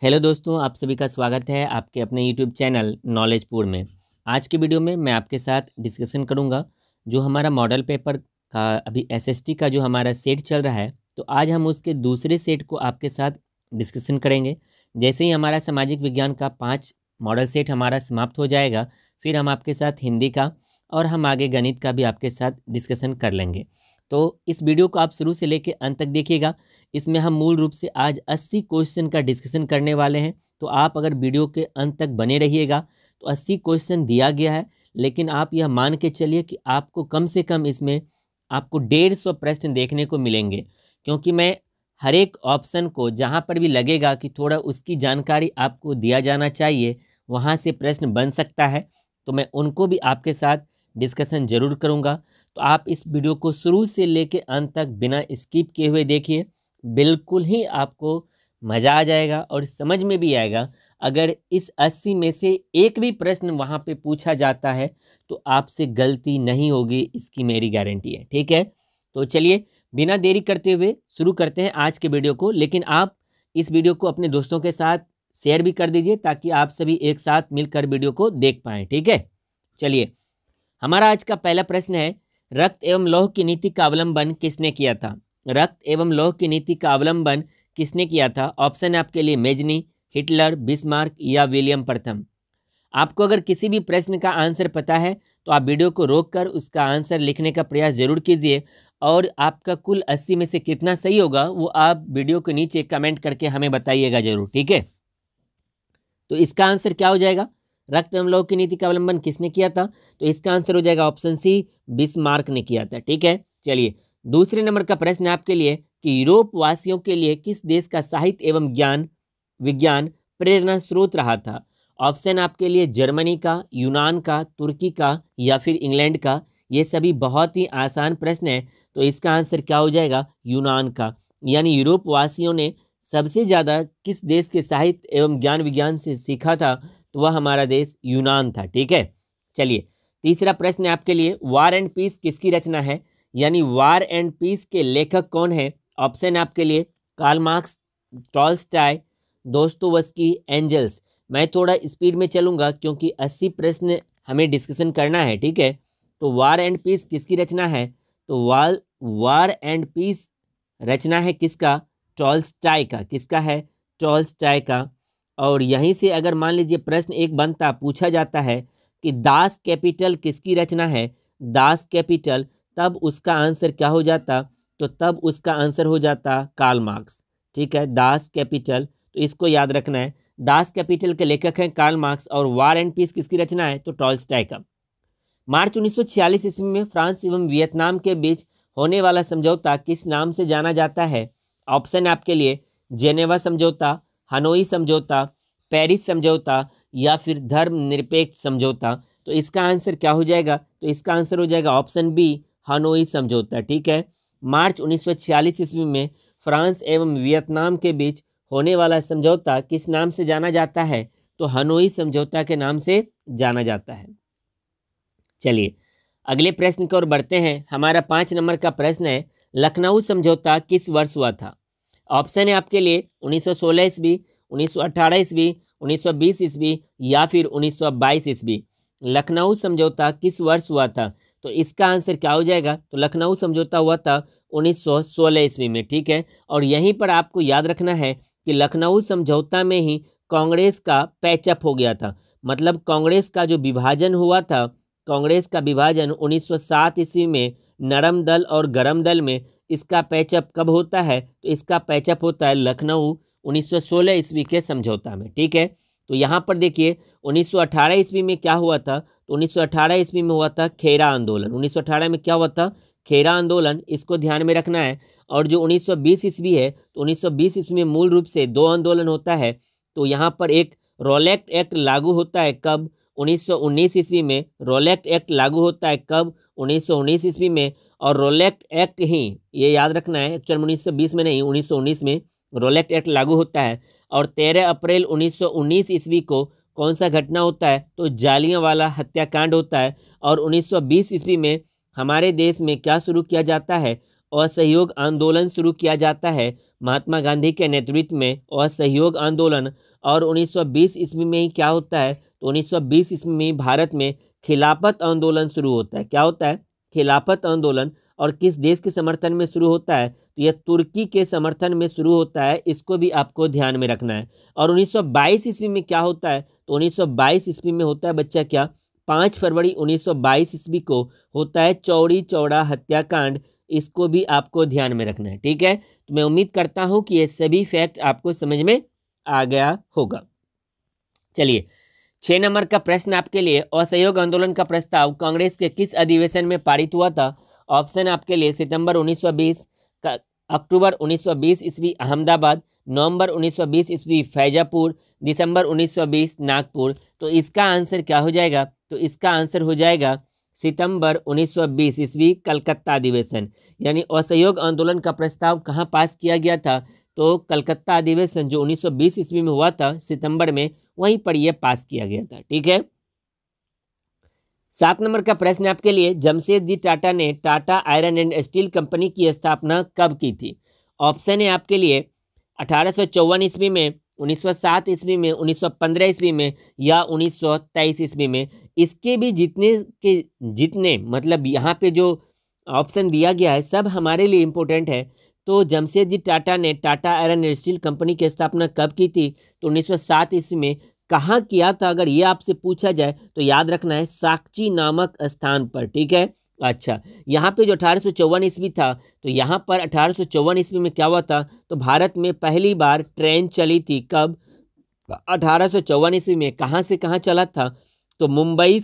Hello दोस्तों, आप सभी का स्वागत है आपके अपने यूट्यूब चैनल नॉलेजपुर में। आज के वीडियो में मैं आपके साथ डिस्कशन करूंगा जो हमारा मॉडल पेपर का अभी एसएसटी का जो हमारा सेट चल रहा है, तो आज हम उसके दूसरे सेट को आपके साथ डिस्कशन करेंगे। जैसे ही हमारा सामाजिक विज्ञान का 5 मॉडल सेट हमारा समाप्त हो जाएगा, फिर हम आपके साथ हिंदी का और हम आगे गणित का भी आपके साथ डिस्कशन कर लेंगे। तो इस वीडियो को आप शुरू से लेकर अंत तक देखिएगा। इसमें हम मूल रूप से आज 80 क्वेश्चन का डिस्कशन करने वाले हैं। तो आप अगर वीडियो के अंत तक बने रहिएगा तो 80 क्वेश्चन दिया गया है, लेकिन आप यह मान के चलिए कि आपको कम से कम इसमें आपको 150 प्रश्न देखने को मिलेंगे, क्योंकि मैं हर एक ऑप्शन को जहां पर भी लगेगा कि थोड़ा उसकी जानकारी आपको दिया जाना चाहिए, वहां से प्रश्न बन सकता है, तो मैं उनको भी आपके साथ डिस्कशन जरूर करूंगा। तो आप इस वीडियो को शुरू से लेकर अंत तक बिना स्किप किए हुए देखिए, बिल्कुल ही आपको मज़ा आ जाएगा और समझ में भी आएगा। अगर इस 80 में से एक भी प्रश्न वहाँ पे पूछा जाता है तो आपसे गलती नहीं होगी, इसकी मेरी गारंटी है। ठीक है, तो चलिए बिना देरी करते हुए शुरू करते हैं आज के वीडियो को। लेकिन आप इस वीडियो को अपने दोस्तों के साथ शेयर भी कर दीजिए ताकि आप सभी एक साथ मिलकर वीडियो को देख पाएँ। ठीक है, चलिए हमारा आज का पहला प्रश्न है, रक्त एवं लौह की नीति का अवलंबन किसने किया था? रक्त एवं लौह की नीति का अवलंबन किसने किया था? ऑप्शन है आपके लिए मेजनी, हिटलर, बिस्मार्क या विलियम प्रथम। आपको अगर किसी भी प्रश्न का आंसर पता है तो आप वीडियो को रोककर उसका आंसर लिखने का प्रयास जरूर कीजिए, और आपका कुल 80 में से कितना सही होगा वो आप वीडियो के नीचे कमेंट करके हमें बताइएगा जरूर। ठीक है, तो इसका आंसर क्या हो जाएगा? रक्त एवं लौह की नीति का अवलंबन किसने किया था? तो इसका आंसर हो जाएगा ऑप्शन सी, बिस्मार्क ने किया था। ठीक है, चलिए दूसरे नंबर का प्रश्न है आपके लिए कि यूरोप वासियों के लिए किस देश का साहित्य एवं ज्ञान विज्ञान प्रेरणा स्रोत रहा था? ऑप्शन आपके लिए जर्मनी का, यूनान का, तुर्की का या फिर इंग्लैंड का। ये सभी बहुत ही आसान प्रश्न है, तो इसका आंसर क्या हो जाएगा? यूनान का। यानी यूरोप वासियों ने सबसे ज़्यादा किस देश के साहित्य एवं ज्ञान विज्ञान से सीखा था? तो वह हमारा देश यूनान था। ठीक है, चलिए तीसरा प्रश्न है आपके लिए, वार एंड पीस किसकी रचना है? यानी वार एंड पीस के लेखक कौन है? ऑप्शन है आपके लिए Karl Marx, Tolstoy, Dostoevsky, Engels. मैं थोड़ा स्पीड में चलूंगा क्योंकि 80 प्रश्न हमें डिस्कशन करना है। ठीक है, तो वार एंड पीस किसकी रचना है? तो वार एंड पीस रचना है किसका? टॉल्स्टॉय का। किसका है? टॉल्स्टॉय का। और यहीं से अगर मान लीजिए प्रश्न एक बनता, पूछा जाता है कि दास कैपिटल किसकी रचना है? दास कैपिटल, तब उसका आंसर क्या हो जाता? तो तब उसका आंसर हो जाता कार्ल मार्क्स। ठीक है, दास कैपिटल, तो इसको याद रखना है। दास कैपिटल के लेखक हैं कार्ल मार्क्स, और वार एंड पीस किसकी रचना है? तो टॉल्स्टॉय का। मार्च 1946 ईस्वी में फ्रांस एवं वियतनाम के बीच होने वाला समझौता किस नाम से जाना जाता है? ऑप्शन आपके लिए जेनेवा समझौता, हनोई समझौता, पेरिस समझौता या फिर धर्मनिरपेक्ष समझौता। तो इसका आंसर क्या हो जाएगा? तो इसका आंसर हो जाएगा ऑप्शन बी, हनोई समझौता। ठीक है, मार्च 1946 ईस्वी में फ्रांस एवं वियतनाम के बीच होने वाला समझौता किस नाम से जाना जाता है? तो हनोई समझौता के नाम से जाना जाता है। चलिए अगले प्रश्न की ओर बढ़ते हैं। हमारा 5 नंबर का प्रश्न है, लखनऊ समझौता किस वर्ष हुआ था? ऑप्शन है आपके लिए 1916 ईस्वी, 1918 ईस्वी, 1920 ईस्वी या फिर 1922 ईस्वी। लखनऊ समझौता किस वर्ष हुआ था? तो इसका आंसर क्या हो जाएगा? तो लखनऊ समझौता हुआ था 1916 ईस्वी में। ठीक है, और यहीं पर आपको याद रखना है कि लखनऊ समझौता में ही कांग्रेस का पैचअप हो गया था। मतलब कांग्रेस का जो विभाजन हुआ था, कांग्रेस का विभाजन 1907 ईस्वी में नरम दल और गरम दल में, इसका पैचअप कब होता है? तो इसका पैचअप होता है लखनऊ 1916 ईस्वी के समझौता में। ठीक है, तो यहाँ पर देखिए 1918 ईस्वी में क्या हुआ था? तो 1918 ईस्वी में हुआ था खेरा आंदोलन। 1918 में क्या हुआ था? खेरा आंदोलन, इसको ध्यान में रखना है। और जो 1920 ईस्वी है, तो 1920 ईस्वी में मूल रूप से 2 आंदोलन होता है। तो यहाँ पर एक रोलेक्ट एक्ट लागू होता है कब? 1919 ईस्वी में। रोलेक्ट एक्ट लागू होता है कब? 1919 ईस्वी में। और रोलेक्ट एक्ट ही, ये याद रखना है, एक्चुअल 1920 में नहीं, 1919 में रोलेक्ट एक्ट लागू होता है। और 13 अप्रैल 1919 ईस्वी को कौन सा घटना होता है? तो जालियांवाला हत्याकांड होता है। और 1920 ईस्वी में हमारे देश में क्या शुरू किया जाता है? असहयोग आंदोलन शुरू किया जाता है महात्मा गांधी के नेतृत्व में असहयोग आंदोलन। और 1920 ईस्वी में ही क्या होता है, तो 1920 ईस्वी में ही भारत में खिलाफत आंदोलन शुरू होता है। क्या होता है, खिलाफत आंदोलन। और किस देश के समर्थन में शुरू होता है, तो यह तुर्की के समर्थन में शुरू होता है। इसको भी आपको ध्यान में रखना है। और 1922 ईस्वी में क्या होता है, तो 1922 ईस्वी में होता है बच्चा क्या, 5 फरवरी 1922 ईस्वी को होता है चौड़ी चौड़ा हत्याकांड। इसको भी आपको ध्यान में रखना है। ठीक है, तो मैं उम्मीद करता हूं कि ये सभी फैक्ट आपको समझ में आ गया होगा। चलिए 6 नंबर का प्रश्न आपके लिए, असहयोग आंदोलन का प्रस्ताव कांग्रेस के किस अधिवेशन में पारित हुआ था? ऑप्शन आपके लिए सितंबर 1920, अक्टूबर 1920 ईस्वी अहमदाबाद, नवंबर 1920 ईस्वी फैजापुर, दिसंबर 1920 नागपुर। तो इसका आंसर क्या हो जाएगा, तो इसका आंसर हो जाएगा सितंबर 1920 ईस्वी कलकत्ता अधिवेशन। यानी असहयोग आंदोलन का प्रस्ताव कहाँ पास किया गया था, तो कलकत्ता अधिवेशन जो 1920 ईस्वी में हुआ था सितंबर में, वहीं पर यह पास किया गया था। ठीक है, 7 नंबर का प्रश्न आपके लिए, जमशेदजी टाटा ने Tata iron and steel company की स्थापना कब की थी? ऑप्शन है आपके लिए 1854 ईस्वी में, 1907 ईस्वी में, 1915 ईस्वी में या 1923 ईस्वी में। इसके भी जितने मतलब यहाँ पे जो ऑप्शन दिया गया है सब हमारे लिए इम्पोर्टेंट है। तो जमशेदजी टाटा ने Tata iron and steel company की स्थापना कब की थी, तो 1907 ईस्वी में। कहाँ किया था, अगर ये आपसे पूछा जाए तो याद रखना है साक्ची नामक स्थान पर। ठीक है, अच्छा यहाँ पे जो 1854 ईस्वी था, तो यहाँ पर 1854 ईस्वी में क्या हुआ था, तो भारत में पहली बार ट्रेन चली थी। कब, 1854 ईस्वी में। कहाँ से कहाँ चला था, तो मुंबई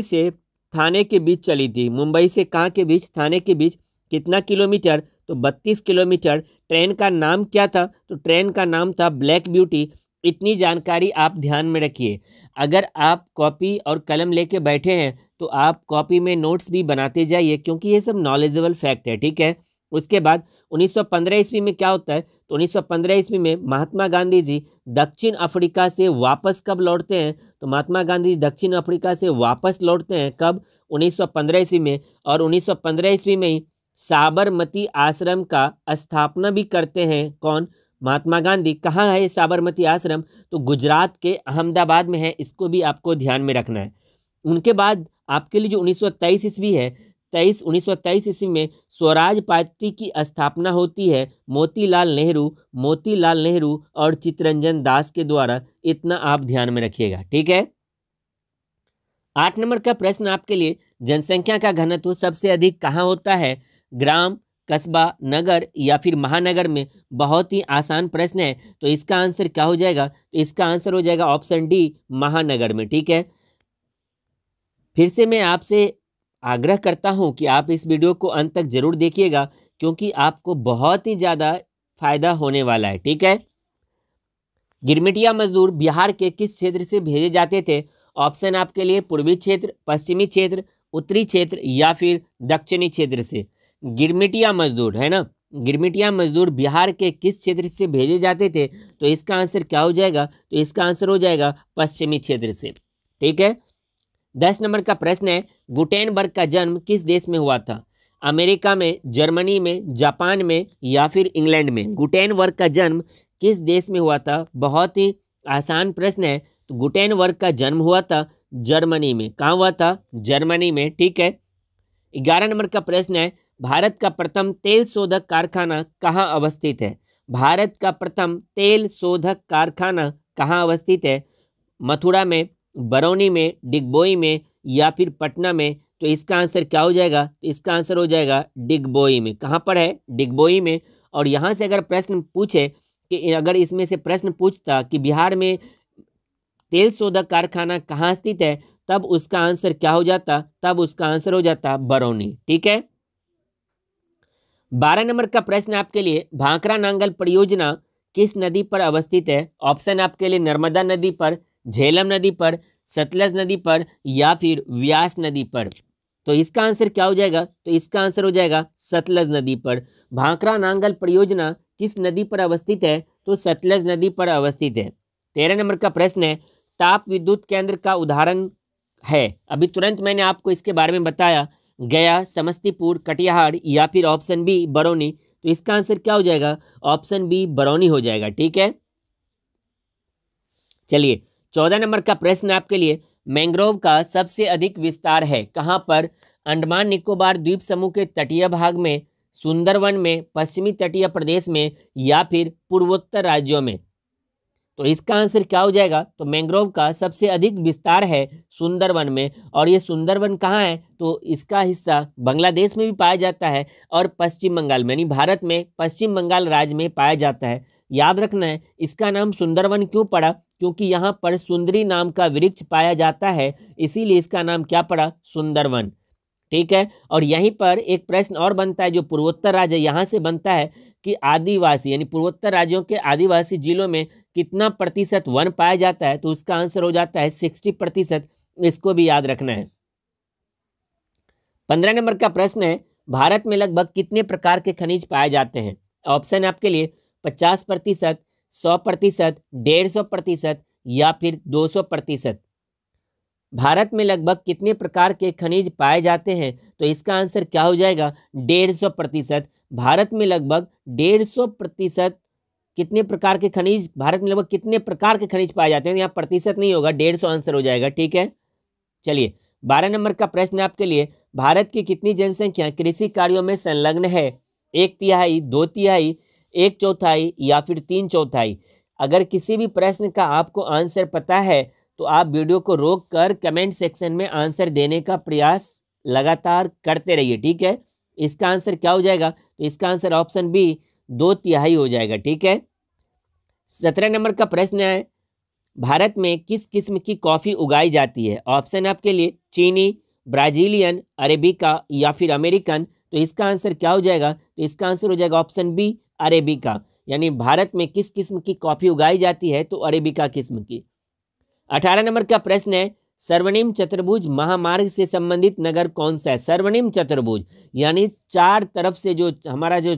से थाने के बीच चली थी। मुंबई से कहाँ के बीच, थाने के बीच। कितना किलोमीटर, तो 32 किलोमीटर। ट्रेन का नाम क्या था, तो ट्रेन का नाम था ब्लैक ब्यूटी। इतनी जानकारी आप ध्यान में रखिए। अगर आप कॉपी और कलम लेके बैठे हैं तो आप कॉपी में नोट्स भी बनाते जाइए, क्योंकि ये सब नॉलेजेबल फैक्ट है। ठीक है, उसके बाद 1915 ईस्वी में क्या होता है, तो 1915 ईस्वी में महात्मा गांधी जी दक्षिण अफ्रीका से वापस कब लौटते हैं, तो महात्मा गांधी दक्षिण अफ्रीका से वापस लौटते हैं कब, 1915 ईस्वी में। और 1915 ईस्वी में ही साबरमती आश्रम का स्थापना भी करते हैं। कौन, महात्मा गांधी। कहाँ है साबरमती आश्रम, तो गुजरात के अहमदाबाद में है। इसको भी आपको ध्यान में रखना है। उनके बाद आपके लिए जो 1923 ईस्वी है, 1923 ईस्वी में स्वराज पार्टी की स्थापना होती है मोतीलाल नेहरू और चित्तरंजन दास के द्वारा। इतना आप ध्यान में रखिएगा। ठीक है, 8 नंबर का प्रश्न आपके लिए, जनसंख्या का घनत्व सबसे अधिक कहाँ होता है, ग्राम, कस्बा, नगर या फिर महानगर में? बहुत ही आसान प्रश्न है। तो इसका आंसर क्या हो जाएगा, तो इसका आंसर हो जाएगा ऑप्शन डी, महानगर में। ठीक है, फिर से मैं आपसे आग्रह करता हूं कि आप इस वीडियो को अंत तक जरूर देखिएगा, क्योंकि आपको बहुत ही ज़्यादा फायदा होने वाला है। ठीक है, गिरमिटिया मजदूर बिहार के किस क्षेत्र से भेजे जाते थे? ऑप्शन आपके लिए पूर्वी क्षेत्र, पश्चिमी क्षेत्र, उत्तरी क्षेत्र या फिर दक्षिणी क्षेत्र से। गिरमिटिया मजदूर है ना, गिरमिटिया मजदूर बिहार के किस क्षेत्र से भेजे जाते थे? तो इसका आंसर क्या हो जाएगा, तो इसका आंसर हो जाएगा पश्चिमी क्षेत्र से। ठीक है, 10 नंबर का प्रश्न है, गुटेनबर्ग का जन्म किस देश में हुआ था? अमेरिका में, जर्मनी में, जापान में या फिर इंग्लैंड में? गुटेनबर्ग का जन्म किस देश में हुआ था? बहुत ही आसान प्रश्न है। तो गुटेनबर्ग का जन्म हुआ था जर्मनी में। कहाँ हुआ था, जर्मनी में। ठीक है, 11 नंबर का प्रश्न है, भारत का प्रथम तेल शोधक कारखाना कहाँ अवस्थित है? भारत का प्रथम तेल शोधक कारखाना कहाँ अवस्थित है? मथुरा में, बरौनी में, डिगबोई में या फिर पटना में? तो इसका आंसर क्या हो जाएगा, तो इसका आंसर हो जाएगा डिगबोई में। कहाँ पर है, डिगबोई में। और यहाँ से अगर प्रश्न पूछे कि अगर इसमें से प्रश्न पूछता कि बिहार में तेल शोधक कारखाना कहाँ स्थित है, तब उसका आंसर क्या हो जाता, तब उसका आंसर हो जाता बरौनी। ठीक है, 12 नंबर का प्रश्न आपके लिए, भाखड़ा नांगल परियोजना किस नदी पर अवस्थित है? ऑप्शन आपके लिए नर्मदा नदी पर, झेलम नदी पर, सतलज नदी पर या फिर व्यास नदी पर? तो इसका आंसर क्या हो जाएगा, तो इसका आंसर हो जाएगा सतलज नदी पर। भाखड़ा नांगल परियोजना किस नदी पर अवस्थित है? तो सतलज नदी पर अवस्थित है। 13 नंबर का प्रश्न है, ताप विद्युत केंद्र का उदाहरण है? अभी तुरंत मैंने आपको इसके बारे में बताया। गया, समस्तीपुर, कटिहार या फिर ऑप्शन बी बरौनी। तो इसका आंसर क्या हो जाएगा? ऑप्शन बी बरौनी हो जाएगा। ठीक है, चलिए 14 नंबर का प्रश्न आपके लिए। मैंग्रोव का सबसे अधिक विस्तार है कहां पर? अंडमान निकोबार द्वीप समूह के तटीय भाग में, सुंदरवन में, पश्चिमी तटीय प्रदेश में या फिर पूर्वोत्तर राज्यों में। तो इसका आंसर क्या हो जाएगा? तो मैंग्रोव का सबसे अधिक विस्तार है सुंदरवन में, और ये सुंदरवन कहाँ है? तो इसका हिस्सा बांग्लादेश में भी पाया जाता है और पश्चिम बंगाल में, यानी भारत में पश्चिम बंगाल राज्य में पाया जाता है। याद रखना है, इसका नाम सुंदरवन क्यों पड़ा? क्योंकि यहाँ पर सुंदरी नाम का वृक्ष पाया जाता है, इसीलिए इसका नाम क्या पड़ा? सुंदरवन। ठीक है, और यहीं पर एक प्रश्न और बनता है जो पूर्वोत्तर राज्य यहाँ से बनता है कि आदिवासी यानी पूर्वोत्तर राज्यों के आदिवासी जिलों में कितना प्रतिशत वन पाया जाता है? तो उसका आंसर हो जाता है 60%। इसको भी याद रखना है। 15 नंबर का प्रश्न है, भारत में लगभग कितने प्रकार के खनिज पाए जाते हैं? ऑप्शन आपके लिए 50%, 100%, 150% या फिर 200%। भारत में लगभग कितने प्रकार के खनिज पाए जाते हैं? तो इसका आंसर क्या हो जाएगा? 150%। भारत में लगभग 150% कितने प्रकार के खनिज, भारत में लगभग कितने प्रकार के खनिज पाए जाते हैं? यहाँ प्रतिशत नहीं होगा, 150 आंसर हो जाएगा। ठीक है, चलिए 12 नंबर का प्रश्न आपके लिए। भारत की कितनी जनसंख्या कृषि कार्यों में संलग्न है? 1/3, 2/3, 1/4 या फिर 3/4? अगर किसी भी प्रश्न का आपको आंसर पता है तो आप वीडियो को रोक कर कमेंट सेक्शन में आंसर देने का प्रयास लगातार करते रहिए। ठीक है, इसका आंसर क्या हो जाएगा? तो इसका आंसर ऑप्शन बी 2/3 हो जाएगा। ठीक है, 17 नंबर का प्रश्न है, भारत में किस किस्म की कॉफी उगाई जाती है? ऑप्शन आपके लिए चीनी, ब्राजीलियन, अरेबिका या फिर अमेरिकन। तो इसका आंसर क्या हो जाएगा? तो इसका आंसर हो जाएगा ऑप्शन बी अरेबिका। यानी भारत में किस किस्म की कॉफी उगाई जाती है? तो अरेबिका किस्म की। 18 नंबर का प्रश्न है, स्वर्णिम चतुर्भुज महामार्ग से संबंधित नगर कौन सा है? स्वर्णिम चतुर्भुज यानी चार तरफ से जो हमारा जो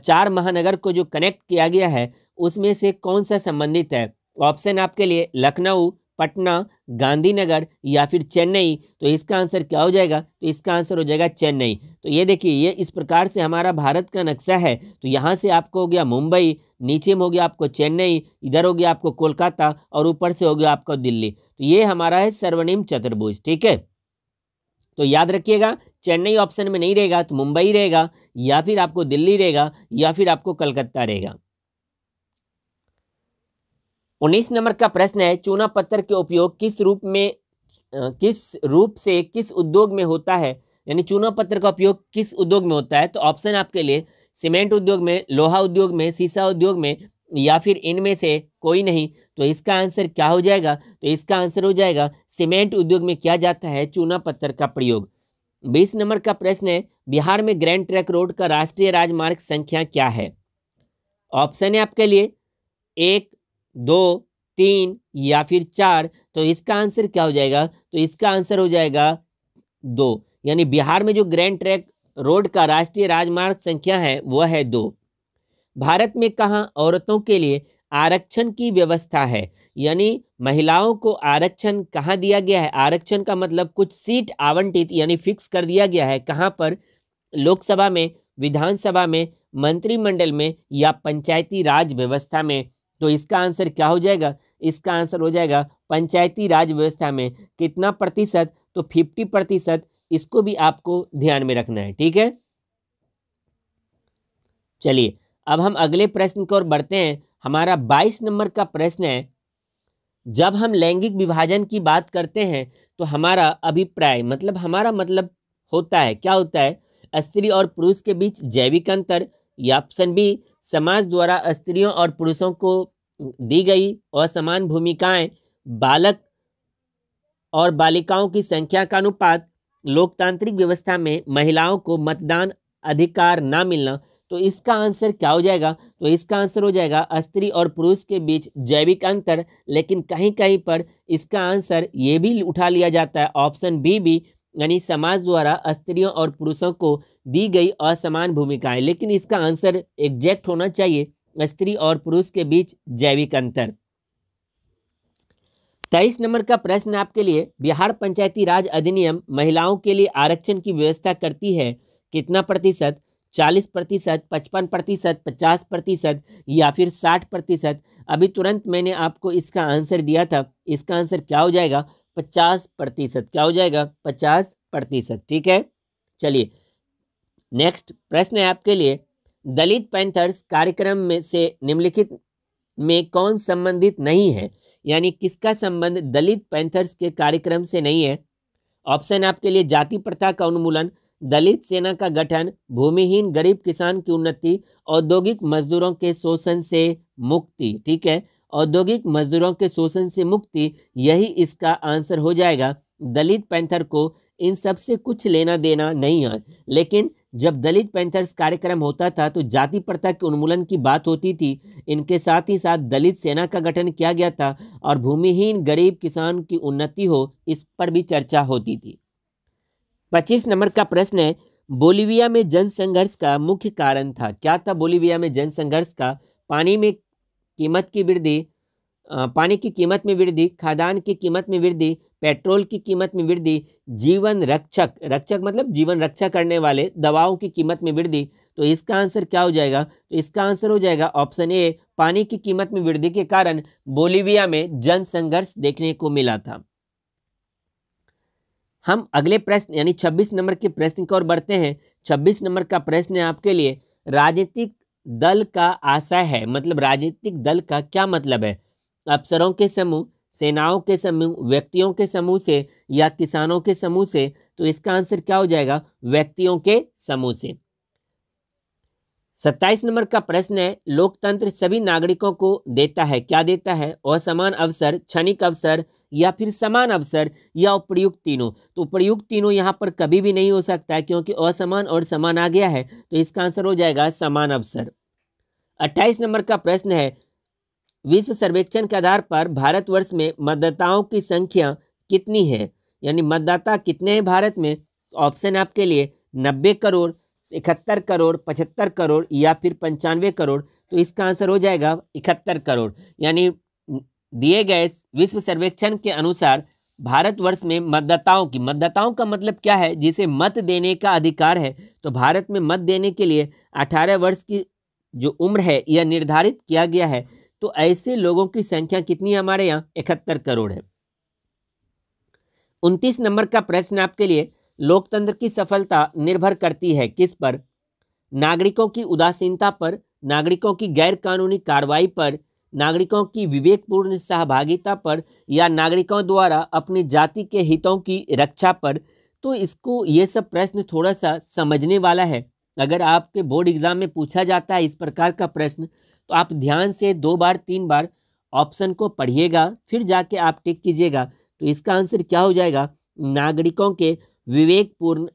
4 महानगर को जो कनेक्ट किया गया है उसमें से कौन सा संबंधित है? ऑप्शन आपके लिए लखनऊ, पटना, गांधीनगर या फिर चेन्नई। तो इसका आंसर क्या हो जाएगा? तो इसका आंसर हो जाएगा चेन्नई। तो ये देखिए, ये इस प्रकार से हमारा भारत का नक्शा है। तो यहाँ से आपको हो गया मुंबई, नीचे में हो गया आपको चेन्नई, इधर हो गया आपको कोलकाता और ऊपर से हो गया आपको दिल्ली। तो ये हमारा है स्वर्णिम चतुर्भुज। ठीक है, तो याद रखिएगा, चेन्नई ऑप्शन में नहीं रहेगा तो मुंबई रहेगा, या फिर आपको दिल्ली रहेगा, या फिर आपको कलकत्ता रहेगा। 19 नंबर का प्रश्न है, चूना पत्थर के उपयोग किस रूप से किस उद्योग में होता है? यानी चूना पत्थर का उपयोग किस उद्योग में होता है? तो ऑप्शन आपके लिए सीमेंट उद्योग में, लोहा उद्योग में, शीशा उद्योग में या फिर इनमें से कोई नहीं। तो इसका आंसर क्या हो जाएगा? तो इसका आंसर हो जाएगा सीमेंट उद्योग में किया जाता है चूना पत्थर का प्रयोग। 20 नंबर का प्रश्न है, बिहार में ग्रैंड ट्रैंक रोड का राष्ट्रीय राजमार्ग संख्या क्या है? ऑप्शन है आपके लिए 1, 2, 3 या फिर 4। तो इसका आंसर क्या हो जाएगा? तो इसका आंसर हो जाएगा 2। यानी बिहार में जो ग्रैंड ट्रैंक रोड का राष्ट्रीय राजमार्ग संख्या है वह है 2। भारत में कहाँ औरतों के लिए आरक्षण की व्यवस्था है? यानी महिलाओं को आरक्षण कहाँ दिया गया है? आरक्षण का मतलब कुछ सीट आवंटित यानी फिक्स कर दिया गया है। कहाँ पर? लोकसभा में, विधानसभा में, मंत्रिमंडल में या पंचायती राज व्यवस्था में। तो इसका आंसर क्या हो जाएगा? इसका आंसर हो जाएगा पंचायती राज व्यवस्था में। कितना प्रतिशत? तो 50%। इसको भी आपको ध्यान में रखना है। ठीक है, चलिए अब हम अगले प्रश्न की ओर बढ़ते हैं। हमारा 22 नंबर का प्रश्न है, जब हम लैंगिक विभाजन की बात करते हैं तो हमारा अभिप्राय हमारा मतलब होता है, क्या होता है? स्त्री और पुरुष के बीच जैविक अंतर, या ऑप्शन बी समाज द्वारा स्त्रियों और पुरुषों को दी गई असमान भूमिकाएं, बालक और बालिकाओं की संख्या का अनुपात, लोकतांत्रिक व्यवस्था में महिलाओं को मतदान अधिकार ना मिलना। तो इसका आंसर क्या हो जाएगा? तो इसका आंसर हो जाएगा स्त्री और पुरुष के बीच जैविक अंतर। लेकिन कहीं कहीं पर इसका आंसर ये भी उठा लिया जाता है, ऑप्शन बी भी, यानी समाज द्वारा स्त्रियों और पुरुषों को दी गई असमान भूमिकाएं। लेकिन इसका आंसर एग्जैक्ट होना चाहिए स्त्री और पुरुष के बीच जैविक अंतर। 23 नंबर का प्रश्न आपके लिए, बिहार पंचायती राज अधिनियम महिलाओं के लिए आरक्षण की व्यवस्था करती है कितना प्रतिशत? 40%, 55%, 50% या फिर 60%? अभी तुरंत मैंने आपको इसका आंसर दिया था, इसका आंसर क्या हो जाएगा? 50%। क्या हो जाएगा? 50%। ठीक है, चलिए नेक्स्ट प्रश्न है आपके लिए, दलित पैंथर्स कार्यक्रम में से निम्नलिखित में कौन संबंधित नहीं है? यानी किसका संबंध दलित पैंथर्स के कार्यक्रम से नहीं है? ऑप्शन आपके लिए, जाति प्रथा का उन्मूलन, दलित सेना का गठन, भूमिहीन गरीब किसान की उन्नति, औद्योगिक मजदूरों के शोषण से मुक्ति। ठीक है, औद्योगिक मजदूरों के शोषण से मुक्ति, यही इसका आंसर हो जाएगा। दलित पैंथर को इन सब से कुछ लेना देना नहीं है, लेकिन जब दलित पैंथर्स कार्यक्रम होता था तो जाति प्रथा के उन्मूलन की बात होती थी, इनके साथ ही साथ दलित सेना का गठन किया गया था और भूमिहीन गरीब किसान की उन्नति हो, इस पर भी चर्चा होती थी। 25 नंबर का प्रश्न है, बोलीविया में जनसंघर्ष का मुख्य कारण था? क्या था बोलीविया में जनसंघर्ष का? पानी में कीमत की वृद्धि, पानी की कीमत में वृद्धि, खाद्यान्न की कीमत में वृद्धि, पेट्रोल की कीमत में वृद्धि, जीवन रक्षक, रक्षक मतलब जीवन रक्षा करने वाले दवाओं की कीमत में वृद्धि। तो इसका आंसर क्या हो जाएगा? तो इसका आंसर हो जाएगा ऑप्शन ए, पानी की कीमत में वृद्धि के कारण बोलीविया में जनसंघर्ष देखने को मिला था। हम अगले प्रश्न यानी 26 नंबर के प्रश्न की ओर बढ़ते हैं। 26 नंबर का प्रश्न है आपके लिए, राजनीतिक दल का आशय है, मतलब राजनीतिक दल का क्या मतलब है? अफसरों के समूह, सेनाओं के समूह, व्यक्तियों के समूह से या किसानों के समूह से? तो इसका आंसर क्या हो जाएगा? व्यक्तियों के समूह से। 27 नंबर का प्रश्न है, लोकतंत्र सभी नागरिकों को देता है, क्या देता है? असमान अवसर, क्षणिक अवसर या फिर समान अवसर या उपयुक्त तीनों? तो उपयुक्त तीनों यहाँ पर कभी भी नहीं हो सकता है, क्योंकि असमान और समान आ गया है, तो इसका आंसर हो जाएगा समान अवसर। 28 नंबर का प्रश्न है, विश्व सर्वेक्षण के आधार पर भारतवर्ष में मतदाताओं की संख्या कितनी है? यानी मतदाता कितने हैं भारत में? ऑप्शन आपके लिए 90 करोड़, 71 करोड़, 75 करोड़ या फिर 95 करोड़। तो इसका आंसर हो जाएगा 71 करोड़। यानी दिए गए विश्व सर्वेक्षण के अनुसार भारतवर्ष में मतदाताओं का मतलब क्या है? जिसे मत देने का अधिकार है। तो भारत में मत देने के लिए 18 वर्ष की जो उम्र है यह निर्धारित किया गया है। तो ऐसे लोगों की संख्या कितनी है हमारे यहाँ? 71 करोड़ है। 29 नंबर का प्रश्न आपके लिए, लोकतंत्र की सफलता निर्भर करती है किस पर? नागरिकों की उदासीनता पर, नागरिकों की गैर कानूनी कार्रवाई पर, नागरिकों की विवेकपूर्ण सहभागिता पर या नागरिकों द्वारा अपनी जाति के हितों की रक्षा पर? तो इसको ये सब प्रश्न थोड़ा सा समझने वाला है। अगर आपके बोर्ड एग्जाम में पूछा जाता है इस प्रकार का प्रश्न, तो आप ध्यान से 2 बार 3 बार ऑप्शन को पढ़िएगा, फिर जाके आप टिक कीजिएगा। तो इसका आंसर क्या हो जाएगा? नागरिकों के विवेकपूर्ण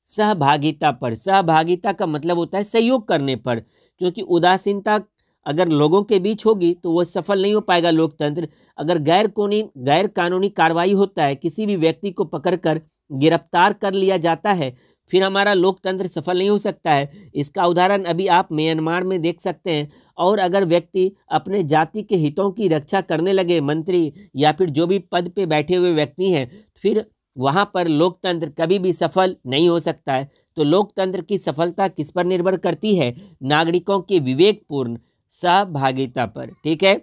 सहभागिता पर। सहभागिता का मतलब होता है सहयोग करने पर, क्योंकि उदासीनता अगर लोगों के बीच होगी तो वो सफल नहीं हो पाएगा लोकतंत्र। अगर गैर कानूनी कार्रवाई होता है, किसी भी व्यक्ति को पकड़कर गिरफ्तार कर लिया जाता है, फिर हमारा लोकतंत्र सफल नहीं हो सकता है। इसका उदाहरण अभी आप म्यांमार में देख सकते हैं। और अगर व्यक्ति अपने जाति के हितों की रक्षा करने लगे, मंत्री या फिर जो भी पद पे बैठे हुए व्यक्ति हैं, फिर वहां पर लोकतंत्र कभी भी सफल नहीं हो सकता है। तो लोकतंत्र की सफलता किस पर निर्भर करती है? नागरिकों के विवेकपूर्ण सहभागिता पर। ठीक है,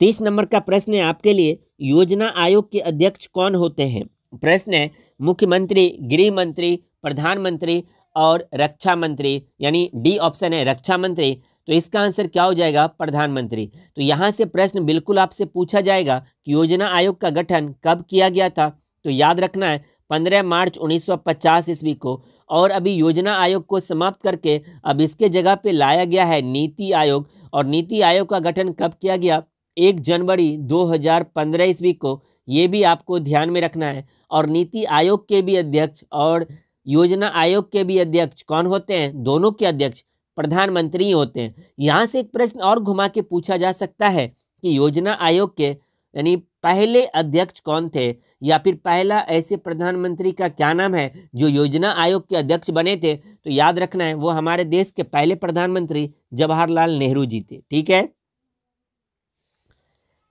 30 नंबर का प्रश्न है आपके लिए, योजना आयोग के अध्यक्ष कौन होते हैं? प्रश्न है, मुख्यमंत्री, गृह मंत्री, प्रधानमंत्री और रक्षा मंत्री, यानी डी ऑप्शन है रक्षा मंत्री। तो इसका आंसर क्या हो जाएगा? प्रधानमंत्री। तो यहाँ से प्रश्न बिल्कुल आपसे पूछा जाएगा कि योजना आयोग का गठन कब किया गया था? तो याद रखना है 15 मार्च 1950 ईस्वी को। और अभी योजना आयोग को समाप्त करके अब इसके जगह पे लाया गया है नीति आयोग। और नीति आयोग का गठन कब किया गया? 1 जनवरी 2015 ईस्वी को। ये भी आपको ध्यान में रखना है। और नीति आयोग के भी अध्यक्ष और योजना आयोग के भी अध्यक्ष कौन होते हैं? दोनों के अध्यक्ष प्रधानमंत्री होते हैं। यहाँ से एक प्रश्न और घुमा के पूछा जा सकता है कि योजना आयोग के यानी पहले अध्यक्ष कौन थे, या फिर पहला ऐसे प्रधानमंत्री का क्या नाम है जो योजना आयोग के अध्यक्ष बने थे? तो याद रखना है वो हमारे देश के पहले प्रधानमंत्री जवाहरलाल नेहरू जी थे। ठीक है,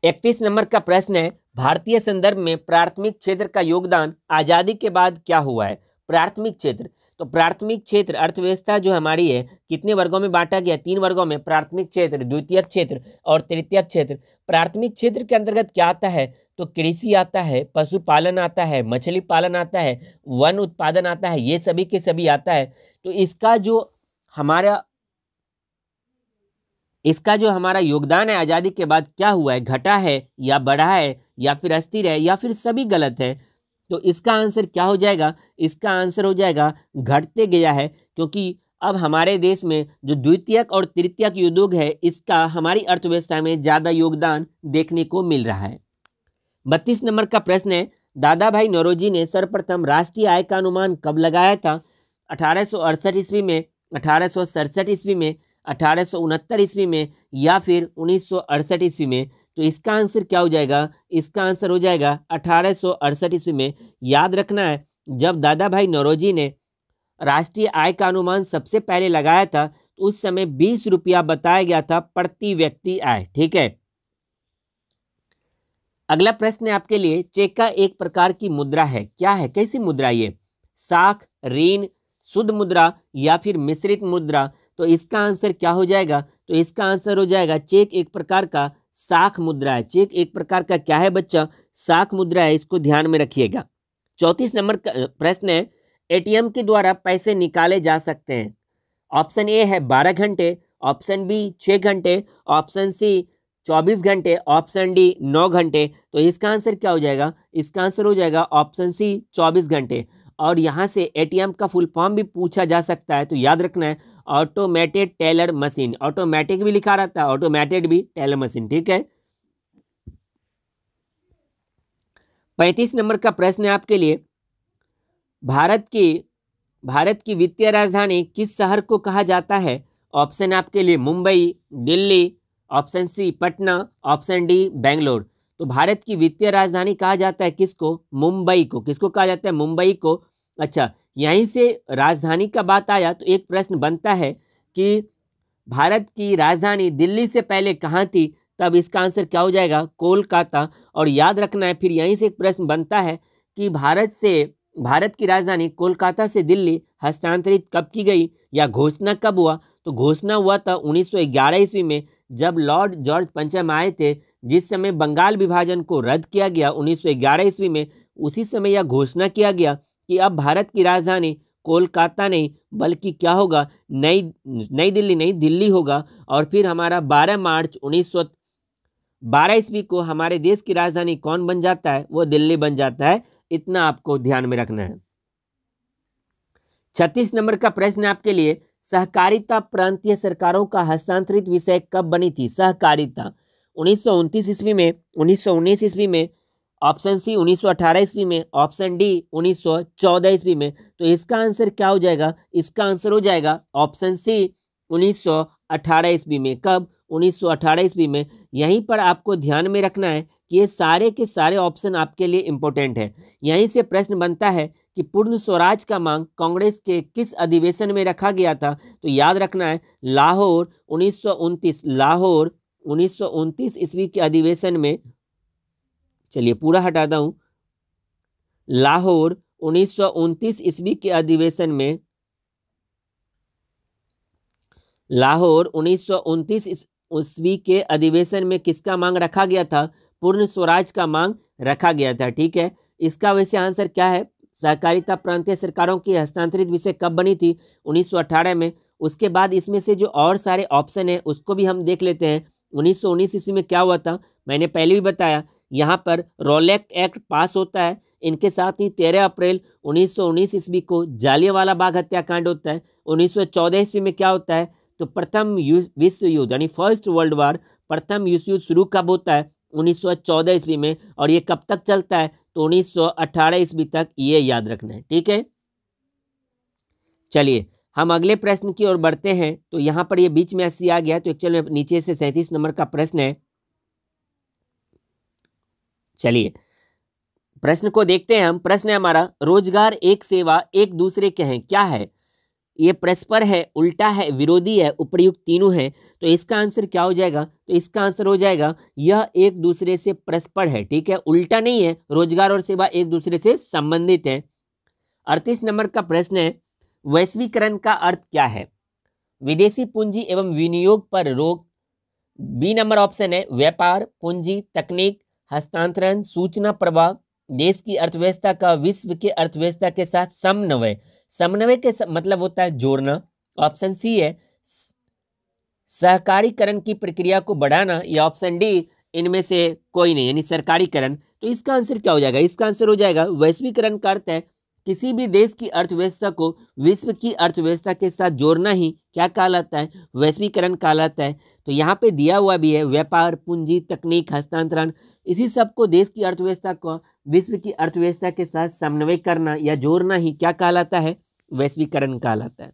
31 नंबर का प्रश्न है, भारतीय संदर्भ में प्राथमिक क्षेत्र का योगदान आजादी के बाद क्या हुआ है। प्राथमिक क्षेत्र, तो प्राथमिक क्षेत्र अर्थव्यवस्था जो हमारी है कितने वर्गों में बांटा गया, 3 वर्गों में, प्राथमिक क्षेत्र, द्वितीयक क्षेत्र और तृतीयक क्षेत्र। प्राथमिक क्षेत्र के अंतर्गत क्या आता है, तो कृषि आता है, पशुपालन आता है, मछली पालन आता है, वन उत्पादन आता है, ये सभी के सभी आता है। तो इसका जो हमारा योगदान है आजादी के बाद क्या हुआ है, घटा है या बढ़ा है या फिर अस्थिर है या फिर सभी गलत है। तो इसका आंसर क्या हो जाएगा, इसका आंसर हो जाएगा घटते गया है, क्योंकि अब हमारे देश में जो द्वितीयक और तृतीयक उद्योग है इसका हमारी अर्थव्यवस्था में ज्यादा योगदान देखने को मिल रहा है। 32 नंबर का प्रश्न है, दादा भाई नौरोजी ने सर्वप्रथम राष्ट्रीय आय का अनुमान कब लगाया था। 1868 ईस्वी में, 1867 ईस्वी में, 1869 ईस्वी में या फिर 1968 ईस्वी में। तो इसका आंसर क्या हो जाएगा, इसका आंसर हो जाएगा 1868 ईस्वी में। याद रखना है, जब दादा भाई नौरोजी ने राष्ट्रीय आय का अनुमान सबसे पहले लगाया था तो उस समय 20 रुपया बताया गया था प्रति व्यक्ति आय। ठीक है, अगला प्रश्न है आपके लिए, चेक का एक प्रकार की मुद्रा है, क्या है, कैसी मुद्रा ये, साख, ऋण, शुद्ध मुद्रा या फिर मिश्रित मुद्रा। तो इसका आंसर क्या हो जाएगा, तो इसका आंसर हो जाएगा चेक एक प्रकार का साख मुद्रा है। चेक एक प्रकार का क्या है बच्चा, साख मुद्रा है, इसको ध्यान में रखिएगा। 34 नंबर का प्रश्न है, एटीएम के द्वारा पैसे निकाले जा सकते हैं। ऑप्शन ए है 12 घंटे, ऑप्शन बी 6 घंटे, ऑप्शन सी 24 घंटे, ऑप्शन डी 9 घंटे। तो इसका आंसर क्या हो जाएगा, इसका आंसर हो जाएगा ऑप्शन सी 24 घंटे। और यहाँ से एटीएम का फुल फॉर्म भी पूछा जा सकता है, तो याद रखना है ऑटोमेटेड टेलर मशीन। ऑटोमेटिक भी लिखा रहता है, ऑटोमेटेड भी टेलर मशीन। ठीक है, 35 नंबर का प्रश्न है आपके लिए, भारत की वित्तीय राजधानी किस शहर को कहा जाता है। ऑप्शन आपके लिए Mumbai, Delhi, option C Patna, option D Bangalore. तो भारत की वित्तीय राजधानी कहा जाता है किसको, मुंबई को। किसको कहा जाता है, मुंबई को। अच्छा, यहीं से राजधानी का बात आया तो एक प्रश्न बनता है कि भारत की राजधानी दिल्ली से पहले कहाँ थी। तब इसका आंसर क्या हो जाएगा, कोलकाता। और याद रखना है, फिर यहीं से एक प्रश्न बनता है कि भारत की राजधानी कोलकाता से दिल्ली हस्तांतरित कब की गई या घोषणा कब हुआ। तो घोषणा हुआ था 1911 ईस्वी में, जब लॉर्ड जॉर्ज पंचम आए थे, जिस समय बंगाल विभाजन को रद्द किया गया 1911 ईस्वी में। उसी समय यह घोषणा किया गया कि अब भारत की राजधानी कोलकाता नहीं बल्कि क्या होगा, नई दिल्ली नहीं, दिल्ली होगा। और फिर हमारा 12 मार्च 1912 ईस्वी को हमारे देश की राजधानी कौन बन जाता है, वो दिल्ली बन जाता है। इतना आपको ध्यान में रखना है। 36 नंबर का प्रश्न आपके लिए, सहकारिता प्रांतीय सरकारों का हस्तांतरित विषय कब बनी थी। सहकारिता 1929 ईस्वी में, 1919 ईस्वी में, ऑप्शन सी 1918 ईस्वी में, ऑप्शन डी 1914 ईस्वी में। तो इसका आंसर क्या हो जाएगा, इसका आंसर हो जाएगा ऑप्शन सी 1918 ईस्वी में। कब, 1918 ईस्वी में। यहीं पर आपको ध्यान में रखना है कि ये सारे के सारे ऑप्शन आपके लिए इंपॉर्टेंट है। यहीं से प्रश्न बनता है कि पूर्ण स्वराज का मांग कांग्रेस के किस अधिवेशन में रखा गया था। तो याद रखना है लाहौर 1929, लाहौर 1929 ईस्वी के अधिवेशन में, चलिए पूरा हटाता हूं, लाहौर 1929 ईस्वी के अधिवेशन में, लाहौर 1929 ईस्वी के अधिवेशन में किसका मांग रखा गया था, पूर्ण स्वराज का मांग रखा गया था। ठीक है, इसका वैसे आंसर क्या है, सहकारिता प्रांतीय सरकारों की हस्तांतरित विषय कब बनी थी, 1918 में। उसके बाद इसमें से जो और सारे ऑप्शन है उसको भी हम देख लेते हैं। 1919 ईस्वी में क्या हुआ था, मैंने पहले भी बताया, यहाँ पर रॉलेट एक्ट पास होता है। इनके साथ ही 13 अप्रैल 1919 ईस्वी को जालियांवाला बाग हत्याकांड होता है। 1914 ईस्वी में क्या होता है, तो प्रथम विश्व युद्ध यानी फर्स्ट वर्ल्ड वार, प्रथम विश्व युद्ध शुरू कब होता है, 1914 ईस्वी में। और ये कब तक चलता है, तो 1918 ईस्वी तक, ये याद रखना है। ठीक है, चलिए हम अगले प्रश्न की ओर बढ़ते हैं। तो यहां पर ये बीच में 80 आ गया, तो एक्चुअली नीचे से 37 नंबर का प्रश्न है। चलिए प्रश्न को देखते हैं हम। प्रश्न है हमारा, रोजगार एक सेवा एक दूसरे के हैं, क्या है। ये परस्पर है, उल्टा है, विरोधी है, उपर्युक्त तीनों है। तो इसका आंसर क्या हो जाएगा? तो इसका आंसर हो जाएगा यह एक दूसरे से परस्पर है, ठीक है, उल्टा नहीं है। रोजगार और सेवा एक दूसरे से संबंधित है। 38 नंबर का प्रश्न है, वैश्वीकरण का अर्थ क्या है? विदेशी पूंजी एवं विनियोग पर रोक। बी नंबर ऑप्शन है व्यापार, पूंजी, तकनीक, हस्तांतरण, सूचना प्रवाह, देश की अर्थव्यवस्था का विश्व की अर्थव्यवस्था के साथ समन्वय। समन्वय के मतलब होता है जोड़ना। ऑप्शन सी है सहकारीकरण की प्रक्रिया को बढ़ाना, या ऑप्शन डी इनमें से कोई नहीं, यानी सरकारीकरण। तो इसका आंसर क्या हो जाएगा? इसका आंसर हो जाएगा वैश्वीकरण का अर्थ है किसी भी देश की अर्थव्यवस्था को विश्व की अर्थव्यवस्था के साथ जोड़ना ही क्या कहलाता है? वैश्वीकरण कहलाता है। तो यहाँ पे दिया हुआ भी है व्यापार, पूंजी, तकनीक, हस्तांतरण, इसी सब को देश की अर्थव्यवस्था को विश्व की अर्थव्यवस्था के साथ समन्वय करना या जोड़ना ही क्या कहलाता है? वैश्वीकरण कहलाता है।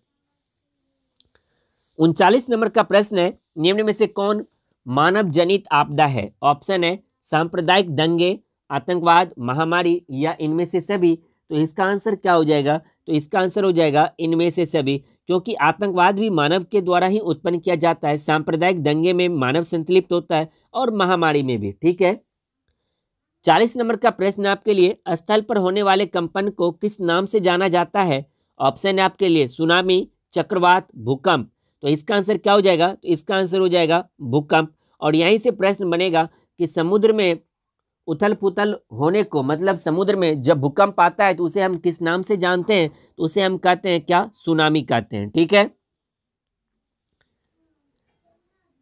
39 नंबर का प्रश्न है, निम्न में से कौन मानव जनित आपदा है? ऑप्शन है सांप्रदायिक दंगे, आतंकवाद, महामारी, या इनमें से सभी। तो इसका आंसर क्या हो जाएगा? तो इसका आंसर हो जाएगा इनमें से सभी, क्योंकि आतंकवाद भी मानव के द्वारा ही उत्पन्न किया जाता है, सांप्रदायिक दंगे में मानव संतलिप्त होता है, और महामारी में भी, ठीक है। 40 नंबर का प्रश्न आपके लिए, स्थल पर होने वाले कंपन को किस नाम से जाना जाता है? ऑप्शन है आपके लिए सुनामी, चक्रवात, भूकंप। तो इसका आंसर क्या हो जाएगा? तो इसका आंसर हो जाएगा भूकंप। और यहीं से प्रश्न बनेगा कि समुद्र में उथल पुथल होने को, मतलब समुद्र में जब भूकंप आता है तो उसे हम किस नाम से जानते हैं? तो उसे हम कहते हैं क्या? सुनामी कहते हैं, ठीक है।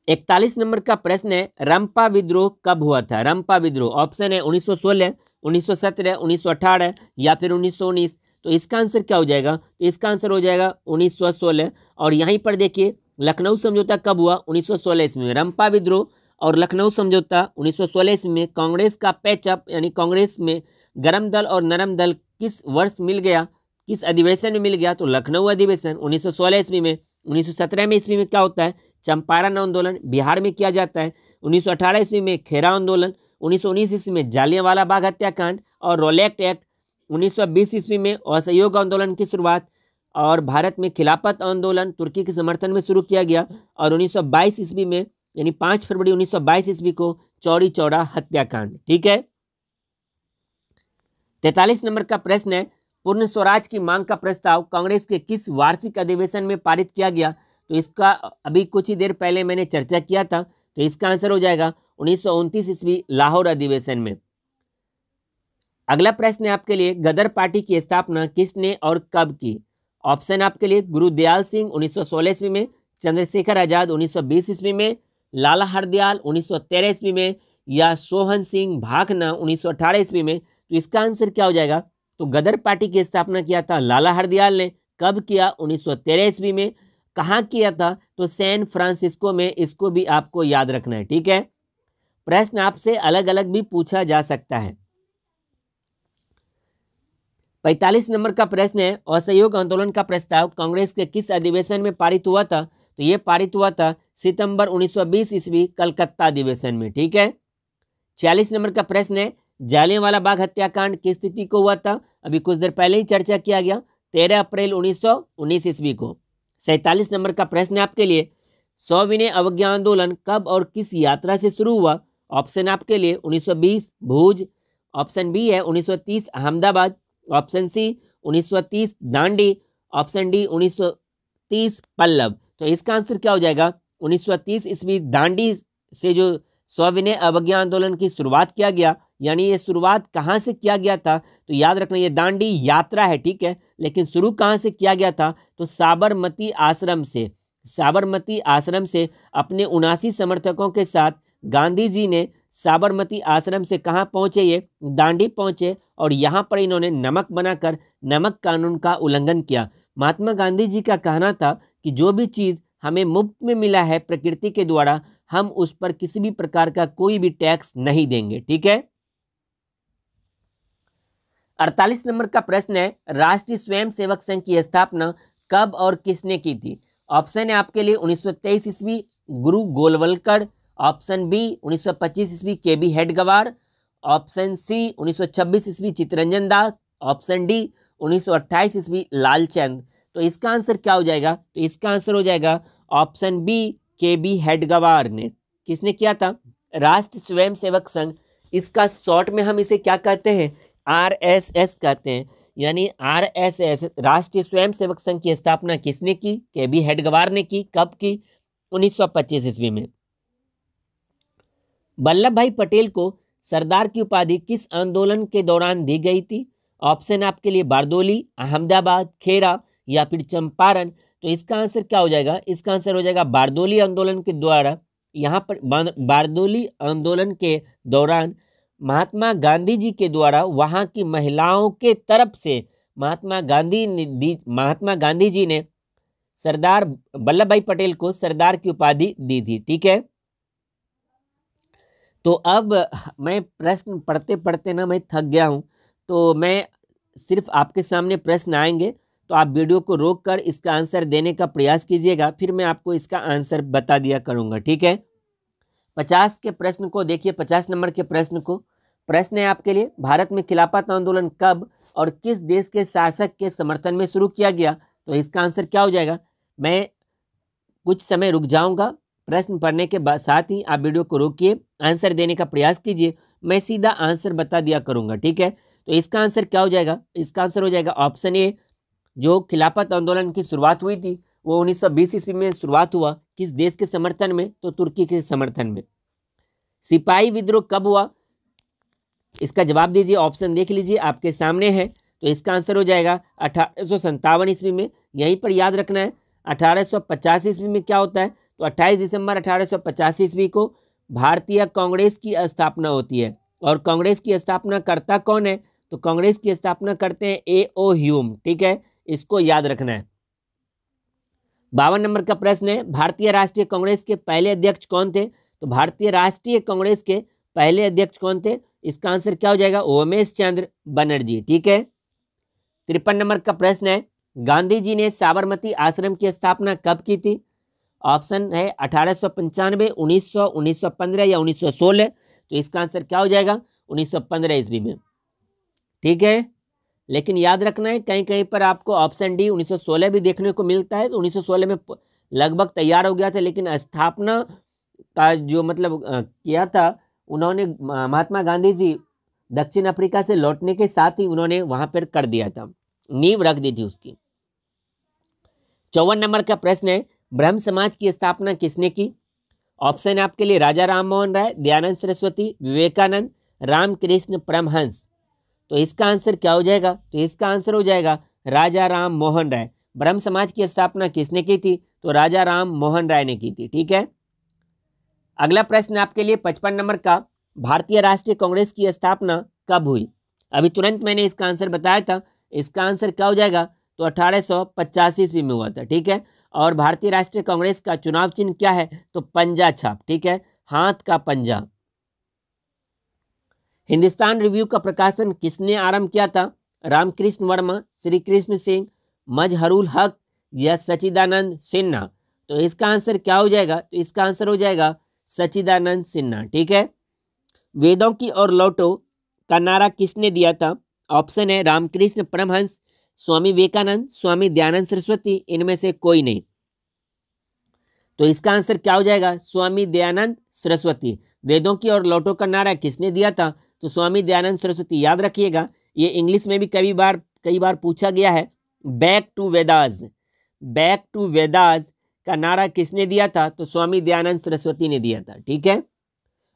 41 नंबर का प्रश्न है, रंपा विद्रोह कब हुआ था? रंपा विद्रोह, ऑप्शन है 1916, 1917, 1918, या फिर 1919। तो इसका आंसर क्या हो जाएगा? तो इसका आंसर हो जाएगा 1916। और यहीं पर देखिए लखनऊ समझौता कब हुआ? 1916 ईस्वी में। रंपा विद्रोह और लखनऊ समझौता 1916 ईस्वी में। कांग्रेस का पैचअप, यानी कांग्रेस में गरम दल और नरम दल किस वर्ष मिल गया, किस अधिवेशन में मिल गया? तो लखनऊ अधिवेशन 1916 ईस्वी में। 1917 में ईस्वी में क्या होता है? चंपारण आंदोलन बिहार में किया जाता है। 1918 ईस्वी में खेरा आंदोलन। 1919 ईस्वी में जालियांवाला बाग हत्याकांड और रोलेक्ट एक्ट। 1920 ईस्वी में असहयोग आंदोलन की शुरुआत, और भारत में खिलाफत आंदोलन तुर्की के समर्थन में शुरू किया गया। और 1922 ईस्वी में, यानी 5 फरवरी 1922 ईस्वी को चौरी चौरा हत्याकांड, ठीक है। 43 नंबर का प्रश्न है, पूर्ण स्वराज की मांग का प्रस्ताव कांग्रेस के किस वार्षिक अधिवेशन में पारित किया गया? तो इसका अभी कुछ ही देर पहले मैंने चर्चा किया था। तो इसका आंसर हो जाएगा 1929 ईस्वी लाहौर अधिवेशन में। अगला प्रश्न है आपके लिए, गदर पार्टी की स्थापना किसने और कब की? ऑप्शन आपके लिए गुरुदयाल सिंह 1916 ईस्वी में, चंद्रशेखर आजाद 1920 ईस्वी में, लाला हरदयाल 1913 ईस्वी में, या सोहन सिंह भाखना 1918 ईस्वी में। तो इसका आंसर क्या हो जाएगा? तो गदर पार्टी की स्थापना किया था लाला हरदयाल ने। कब किया? 1913 ईस्वी में। कहाँ किया था? तो सैन फ्रांसिस्को में। इसको भी आपको याद रखना है, ठीक है। प्रश्न आपसे अलग अलग भी पूछा जा सकता है। 45 नंबर का प्रश्न है, असहयोग आंदोलन का प्रस्ताव कांग्रेस के किस अधिवेशन में पारित हुआ था? तो यह पारित हुआ था सितंबर 1920 ईस्वी कलकत्ता अधिवेशन में, ठीक है। 46 नंबर का प्रश्न है, जालियांवाला बाग हत्याकांड किस तिथि को हुआ था? अभी कुछ देर पहले ही चर्चा किया गया, 13 अप्रैल 1919 ईस्वी को। 47 नंबर का प्रश्न है आपके लिए, सविनय अवज्ञा आंदोलन कब और किस यात्रा से शुरू हुआ? ऑप्शन आपके लिए 1920 भुज, ऑप्शन बी है 1930 Ahmedabad, option C 1930 Dandi, option D 1930 Pallav. तो इसका आंसर क्या हो जाएगा? 1930 ईस्वी दांडी से जो सविनय अवज्ञा आंदोलन की शुरुआत किया गया, यानी ये शुरुआत कहाँ से किया गया था? तो याद रखना ये दांडी यात्रा है, ठीक है, लेकिन शुरू कहाँ से किया गया था? तो साबरमती आश्रम से। साबरमती आश्रम से अपने 79 समर्थकों के साथ गांधी जी ने साबरमती आश्रम से कहाँ पहुंचे? ये दांडी पहुंचे, और यहाँ पर इन्होंने नमक बनाकर नमक कानून का उल्लंघन किया। महात्मा गांधी जी का कहना था कि जो भी चीज़ हमें मुफ्त में मिला है प्रकृति के द्वारा, हम उस पर किसी भी प्रकार का कोई भी टैक्स नहीं देंगे, ठीक है। 48 नंबर का प्रश्न है, राष्ट्रीय स्वयंसेवक संघ की स्थापना कब और किसने की थी? ऑप्शन है आपके लिए 1923 ईस्वी गुरु गोलवलकर, ऑप्शन बी 1925 ईस्वी के बी हेडगवार, ऑप्शन सी 1926 ईस्वी चित्तरंजन दास, ऑप्शन डी 1928 ईस्वी लालचंद। तो इसका आंसर क्या हो जाएगा? तो इसका आंसर हो जाएगा ऑप्शन बी, KB हेडगेवार ने। किसने किया था? राष्ट्रीय स्वयंसेवक संघ। इसका शॉर्ट में हम इसे क्या कहते हैं? RSS कहते हैं। यानी RSS राष्ट्रीय स्वयंसेवक संघ की स्थापना किसने की? KB हेडगेवार ने की। कब की? 1925 ईस्वी में। वल्लभ भाई पटेल को सरदार की उपाधि किस आंदोलन के दौरान दी गई थी? ऑप्शन आपके लिए बारदोली, अहमदाबाद, खेरा या फिर चंपारण। तो इसका आंसर क्या हो जाएगा? इसका आंसर हो जाएगा बारदोली आंदोलन के द्वारा। यहाँ पर बारदोली आंदोलन के दौरान महात्मा गांधी जी के द्वारा वहाँ की महिलाओं के तरफ से महात्मा गांधी जी ने सरदार वल्लभ भाई पटेल को सरदार की उपाधि दी थी। ठीक है, तो अब मैं प्रश्न पढ़ते पढ़ते ना मैं थक गया हूँ, तो मैं सिर्फ आपके सामने प्रश्न आएंगे तो आप वीडियो को रोककर इसका आंसर देने का प्रयास कीजिएगा, फिर मैं आपको इसका आंसर बता दिया करूँगा। ठीक है, 50 के प्रश्न को देखिए, 50 नंबर के प्रश्न को। प्रश्न है आपके लिए, भारत में खिलाफत आंदोलन कब और किस देश के शासक के समर्थन में शुरू किया गया? तो इसका आंसर क्या हो जाएगा? मैं कुछ समय रुक जाऊंगा, प्रश्न पढ़ने के बाद साथ ही आप वीडियो को रोकिए, आंसर देने का प्रयास कीजिए, मैं सीधा आंसर बता दिया करूंगा। ठीक है, तो इसका आंसर क्या हो जाएगा? इसका आंसर हो जाएगा ऑप्शन ए। जो खिलाफत आंदोलन की शुरुआत हुई थी वो 1920 ईस्वी में शुरुआत हुआ। किस देश के समर्थन में? तो तुर्की के समर्थन में। सिपाही विद्रोह कब हुआ? इसका जवाब दीजिए, ऑप्शन देख लीजिए आपके सामने है। तो इसका आंसर हो जाएगा 1857 ईस्वी में। यहीं पर याद रखना है 1850 ईस्वी में क्या होता है? तो 28 दिसंबर 1850 ईस्वी को भारतीय कांग्रेस की स्थापना होती है। और कांग्रेस की स्थापना करता कौन है? तो कांग्रेस की स्थापना करते हैं A.O. ह्यूम। ठीक है, इसको याद रखना है। 52 नंबर का प्रश्न है, भारतीय राष्ट्रीय कांग्रेस के पहले अध्यक्ष कौन थे? तो भारतीय राष्ट्रीय कांग्रेस के पहले अध्यक्ष कौन थे? इसका आंसर क्या हो जाएगा? उमेश चंद्र बनर्जी। ठीक है, 53 नंबर का प्रश्न है, गांधी जी ने साबरमती आश्रम की स्थापना कब की थी? ऑप्शन है 1895, 1900, 1915 या 1916। तो इसका आंसर क्या हो जाएगा? 1915 ईस्वी में। ठीक है, लेकिन याद रखना है कहीं कहीं पर आपको ऑप्शन डी 1916 भी देखने को मिलता है। तो 1916 में लगभग तैयार हो गया था, लेकिन स्थापना का जो मतलब किया था उन्होंने, महात्मा गांधी जी दक्षिण अफ्रीका से लौटने के साथ ही उन्होंने वहां पर कर दिया था, नींव रख दी थी उसकी। 54 नंबर का प्रश्न है, ब्रह्म समाज की स्थापना किसने की? ऑप्शन है आपके लिए राजा राम मोहन राय, दयानंद सरस्वती, विवेकानंद, रामकृष्ण परमहंस। तो इसका आंसर क्या हो जाएगा? तो इसका आंसर हो जाएगा राजा राम मोहन राय। ब्रह्म समाज की स्थापना किसने की थी? तो राजा राम मोहन राय ने की थी। ठीक है, अगला प्रश्न आपके लिए 55 नंबर का, भारतीय राष्ट्रीय कांग्रेस की स्थापना कब हुई? अभी तुरंत मैंने इसका आंसर बताया था। इसका आंसर क्या हो जाएगा? तो 1885 ईस्वी में हुआ था। ठीक है, और भारतीय राष्ट्रीय कांग्रेस का चुनाव चिन्ह क्या है? तो पंजा छाप। ठीक है, हाथ का पंजा। हिंदुस्तान रिव्यू का प्रकाशन किसने आरंभ किया था? रामकृष्ण वर्मा, श्री कृष्ण सिंह, मजहरुल हक या सच्चिदानंद सिन्हा। तो इसका आंसर क्या हो जाएगा? तो इसका आंसर हो जाएगा सच्चिदानंद सिन्हा। ठीक है, वेदों की ओर लौटो का नारा किसने दिया था? ऑप्शन है रामकृष्ण परमहंस, स्वामी विवेकानंद, स्वामी दयानंद सरस्वती, इनमें से कोई नहीं। तो इसका आंसर क्या हो जाएगा? स्वामी दयानंद सरस्वती। वेदों की ओर लौटो का नारा किसने दिया था? तो स्वामी दयानंद सरस्वती। याद रखिएगा, ये इंग्लिश में भी कई बार पूछा गया है। Back to Vedas, back to Vedas का नारा किसने दिया था? तो स्वामी दयानंद सरस्वती ने दिया था। ठीक है,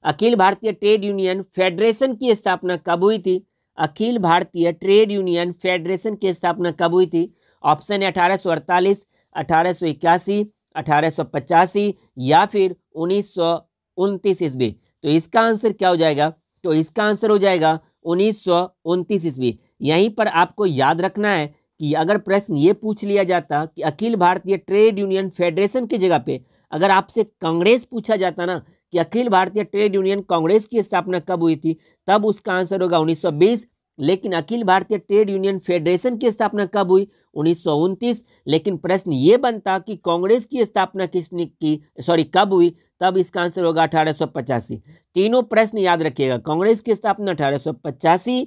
Akhil Bharatiya trade union federation की स्थापना कब हुई थी? Akhil Bharatiya trade union federation की स्थापना कब हुई थी? ऑप्शन है 1848, 1881, 1885 या फिर 1929 ईस्वी। तो इसका आंसर क्या हो जाएगा? तो इसका आंसर हो जाएगा 1929 ईस्वी। यहीं पर आपको याद रखना है कि अगर प्रश्न ये पूछ लिया जाता कि Akhil Bharatiya trade union federation की जगह पे अगर आपसे कांग्रेस पूछा जाता ना कि अखिल भारतीय ट्रेड यूनियन कांग्रेस की स्थापना कब हुई थी, तब उसका आंसर होगा 1920। लेकिन Akhil Bharatiya trade union federation की स्थापना कब हुई? 1929। लेकिन प्रश्न ये बनता कि कांग्रेस की स्थापना कब हुई, तब इसका आंसर होगा 1885। तीनों प्रश्न याद रखिएगा, कांग्रेस की स्थापना 1885,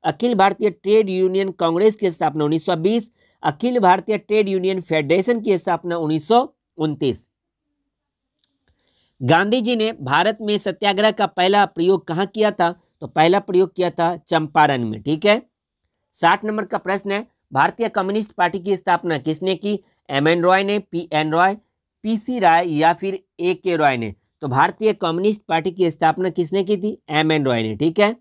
अखिल भारतीय ट्रेड यूनियन कांग्रेस की स्थापना 1920, Akhil Bharatiya trade union federation की स्थापना 1929। गांधी जी ने भारत में सत्याग्रह का पहला प्रयोग कहाँ किया था? तो पहला प्रयोग किया था चंपारण में। ठीक है। 60 नंबर का प्रश्न है, भारतीय कम्युनिस्ट पार्टी की स्थापना किसने की? एम एन रॉय ने, P N Roy, P C Ray या फिर ए के रॉय ने? तो भारतीय कम्युनिस्ट पार्टी की स्थापना किसने की थी? एम एन रॉय ने। ठीक है।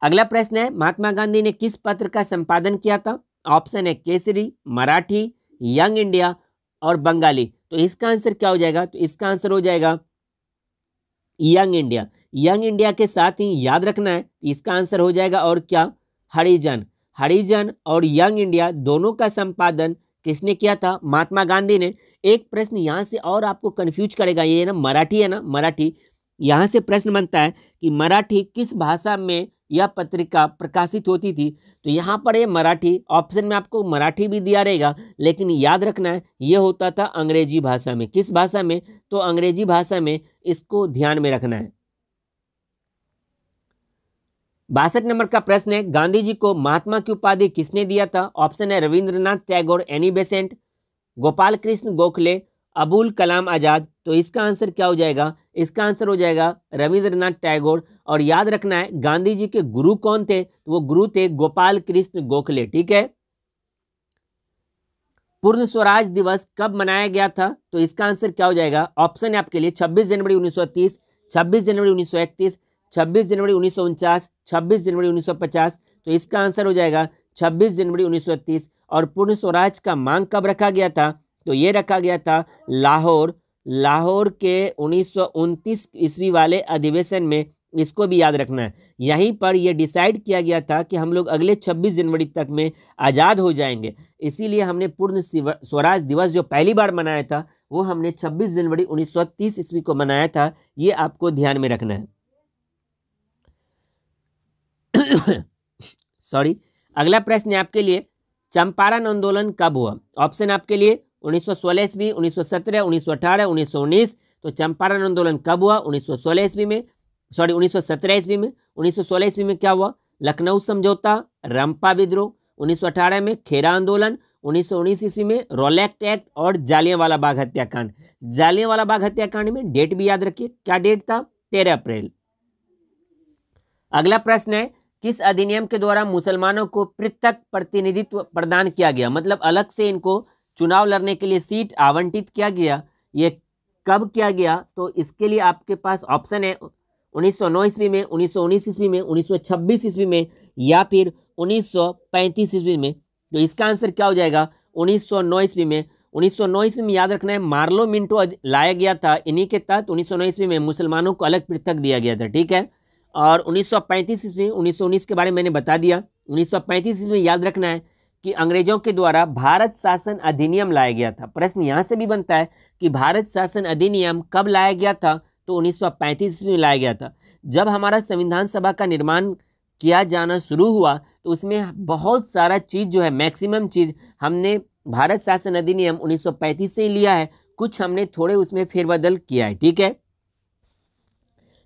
अगला प्रश्न है, महात्मा गांधी ने किस पत्र का संपादन किया था? ऑप्शन है केसरी, मराठी, यंग इंडिया और बंगाली। तो इसका आंसर क्या हो जाएगा? तो इसका आंसर हो जाएगा यंग इंडिया। यंग इंडिया के साथ ही याद रखना है, इसका आंसर हो जाएगा और क्या? हरिजन। हरिजन और यंग इंडिया दोनों का संपादन किसने किया था? महात्मा गांधी ने। एक प्रश्न यहाँ से और आपको कंफ्यूज करेगा, ये ना मराठी है ना, मराठी। यहाँ से प्रश्न बनता है कि मराठी किस भाषा में यह पत्रिका प्रकाशित होती थी? तो यहाँ पर ये मराठी, ऑप्शन में आपको मराठी भी दिया रहेगा, लेकिन याद रखना है ये होता था अंग्रेजी भाषा में। किस भाषा में? तो अंग्रेजी भाषा में, इसको ध्यान में रखना है। 62 नंबर का प्रश्न है, गांधी जी को महात्मा की उपाधि किसने दिया था? ऑप्शन है रविंद्रनाथ टैगोर, एनी बेसेंट, गोपाल कृष्ण गोखले, अबुल कलाम आजाद। तो इसका आंसर क्या हो जाएगा? इसका आंसर हो जाएगा रविंद्रनाथ टैगोर। और याद रखना है गांधी जी के गुरु कौन थे? तो वो गुरु थे गोपाल कृष्ण गोखले। ठीक है। पूर्ण स्वराज दिवस कब मनाया गया था? तो इसका आंसर क्या हो जाएगा? ऑप्शन है आपके लिए 26 जनवरी 1930, 26 जनवरी 1931, 26 जनवरी 1949, 26 जनवरी 1950। तो इसका आंसर हो जाएगा 26 जनवरी 1930। और पूर्ण स्वराज का मांग कब रखा गया था? तो ये रखा गया था लाहौर के 1929 ईस्वी वाले अधिवेशन में। इसको भी याद रखना है। यहीं पर यह डिसाइड किया गया था कि हम लोग अगले 26 जनवरी तक में आज़ाद हो जाएंगे। इसीलिए हमने पूर्ण स्वराज दिवस जो पहली बार मनाया था वो हमने 26 जनवरी 1930 ईस्वी को मनाया था। ये आपको ध्यान में रखना है। सॉरी। अगला प्रश्न है आपके लिए, चंपारण आंदोलन कब हुआ? ऑप्शन आपके लिए 1916 ईस्वी, 1917, 1918, 1919। तो चंपारण आंदोलन कब हुआ? 1916 ईस्वी में, 1917 ईस्वी में। 1916 ईस्वी में क्या हुआ? लखनऊ समझौता, रंपा विद्रोह। 1918 में खेरा आंदोलन। 1919 ईस्वी में रॉलेट एक्ट और जालियांवाला बाग हत्याकांड। जालियांवाला बाग हत्याकांड में डेट भी याद रखिए, क्या डेट था? 13 अप्रैल। अगला प्रश्न है, किस अधिनियम के द्वारा मुसलमानों को पृथक प्रतिनिधित्व प्रदान किया गया? मतलब अलग से इनको चुनाव लड़ने के लिए सीट आवंटित किया गया। ये कब किया गया? तो इसके लिए आपके पास ऑप्शन है 1909 ईस्वी में, 1919 ईस्वी में, 1926 ईस्वी में या फिर 1935 ईस्वी में। तो इसका आंसर क्या हो जाएगा? 1909 ईस्वी में। 1909 ईस्वी में याद रखना है मार्लो मिंटो लाया गया था। इन्हीं के तहत 1909 ईस्वी में मुसलमानों को अलग पृथक दिया गया था। ठीक है। और 1935 ईस्वी, 1919 के बारे में मैंने बता दिया। 1935 ईस्वी में याद रखना है कि अंग्रेजों के द्वारा भारत शासन अधिनियम लाया गया था। प्रश्न यहाँ से भी बनता है कि भारत शासन अधिनियम कब लाया गया था? तो 1935 ईस्वी में लाया गया था। जब हमारा संविधान सभा का निर्माण किया जाना शुरू हुआ तो उसमें बहुत सारा चीज़ जो है, मैक्सिमम चीज़ हमने भारत शासन अधिनियम 1935 से ही लिया है, कुछ हमने थोड़े उसमें फेरबदल किया है। ठीक है।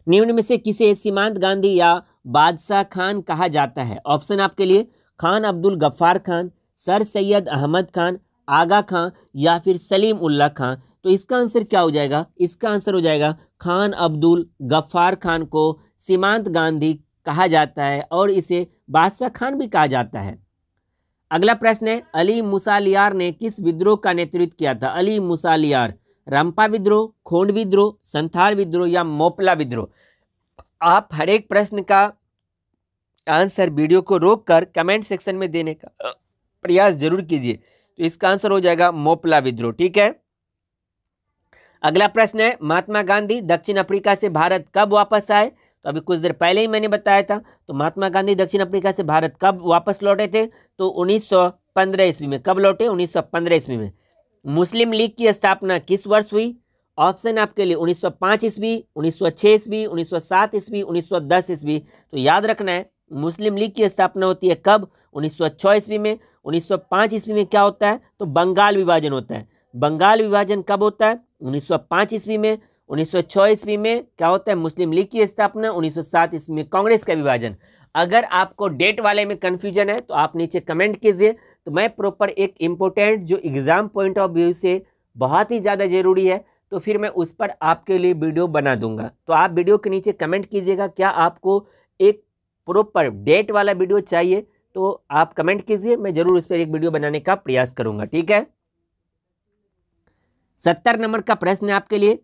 निम्न में से किसे सीमांत गांधी या बादशाह खान कहा जाता है? ऑप्शन आपके लिए खान अब्दुल गफ्फार खान, सर सैयद अहमद खान, आगा खान या फिर सलीम उल्लाह खान। तो इसका आंसर क्या हो जाएगा? इसका आंसर हो जाएगा खान अब्दुल गफ्फार खान को सीमांत गांधी कहा जाता है और इसे बादशाह खान भी कहा जाता है। अगला प्रश्न है, अली मुसालियार ने किस विद्रोह का नेतृत्व किया था? अली मुसालियार, रंपा विद्रोह, खोंड विद्रोह, संथाल विद्रोह या मोपला विद्रोह? आप हर एक प्रश्न का आंसर वीडियो को रोककर कमेंट सेक्शन में देने का प्रयास जरूर कीजिए। तो इसका आंसर हो जाएगा मोपला विद्रोह। ठीक है। अगला प्रश्न है, महात्मा गांधी दक्षिण अफ्रीका से भारत कब वापस आए? तो अभी कुछ देर पहले ही मैंने बताया था। तो महात्मा गांधी दक्षिण अफ्रीका से भारत कब वापस लौटे थे? तो 1915 ईस्वी में। कब लौटे? 1915 ईस्वी में। मुस्लिम लीग की स्थापना किस वर्ष हुई? ऑप्शन आपके लिए 1905 ईस्वी, 1906 ईस्वी, 1907 ईस्वी, 1910 ईस्वी। तो याद रखना है मुस्लिम लीग की स्थापना होती है कब? 1906 ईस्वी में। 1905 ईस्वी में क्या होता है? तो बंगाल विभाजन होता है। बंगाल विभाजन कब होता है? 1905 ईस्वी में। 1906 ईस्वी में क्या होता है? मुस्लिम लीग की स्थापना। 1907 ईस्वी में कांग्रेस का विभाजन। अगर आपको डेट वाले में कन्फ्यूजन है तो आप नीचे कमेंट कीजिए, तो मैं प्रॉपर एक इम्पोर्टेंट जो एग्ज़ाम पॉइंट ऑफ व्यू से बहुत ही ज़्यादा ज़रूरी है तो फिर मैं उस पर आपके लिए वीडियो बना दूंगा। तो आप वीडियो के नीचे कमेंट कीजिएगा, क्या आपको एक प्रॉपर डेट वाला वीडियो चाहिए, तो आप कमेंट कीजिए, मैं जरूर उस पर एक वीडियो बनाने का प्रयास करूंगा। ठीक है। 70 नंबर का प्रश्न है आपके लिए,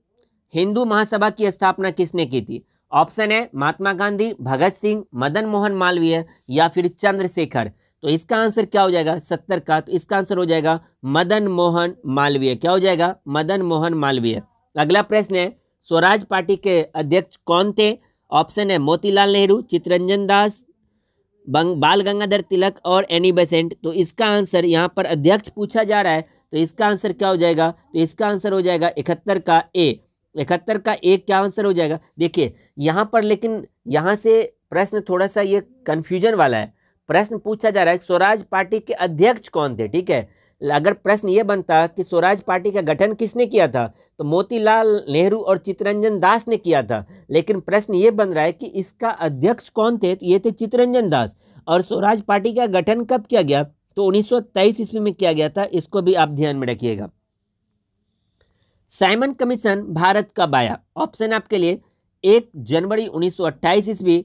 हिंदू महासभा की स्थापना किसने की थी? ऑप्शन है महात्मा गांधी, भगत सिंह, मदन मोहन मालवीय या फिर चंद्रशेखर। तो इसका आंसर क्या हो जाएगा 70 का? तो इसका आंसर हो जाएगा मदन मोहन मालवीय। क्या हो जाएगा? मदन मोहन मालवीय। अगला प्रश्न है, स्वराज पार्टी के अध्यक्ष कौन थे? ऑप्शन है मोतीलाल नेहरू, चित्तरंजन दास, बाल गंगाधर तिलक और एनी बेसेंट। तो इसका आंसर यहाँ पर अध्यक्ष पूछा जा रहा है, तो इसका आंसर क्या हो जाएगा? तो इसका आंसर हो जाएगा 71 का ए। 71 का ए क्या आंसर हो जाएगा? देखिए यहाँ पर, लेकिन यहाँ से प्रश्न थोड़ा सा ये कंफ्यूजन वाला है। प्रश्न पूछा जा रहा है स्वराज पार्टी के अध्यक्ष कौन थे। ठीक है, अगर प्रश्न ये बनता कि स्वराज पार्टी का गठन किसने किया था, तो मोतीलाल नेहरू और चित्तरंजन दास ने किया था। लेकिन प्रश्न ये बन रहा है कि इसका अध्यक्ष कौन थे, तो ये थे चित्तरंजन दास। और स्वराज पार्टी का गठन कब किया गया? तो 1923 ईस्वी में किया गया था। इसको भी आप ध्यान में रखिएगा। साइमन कमीशन भारत कब आया? ऑप्शन आपके लिए 1 जनवरी 1928 ईस्वी,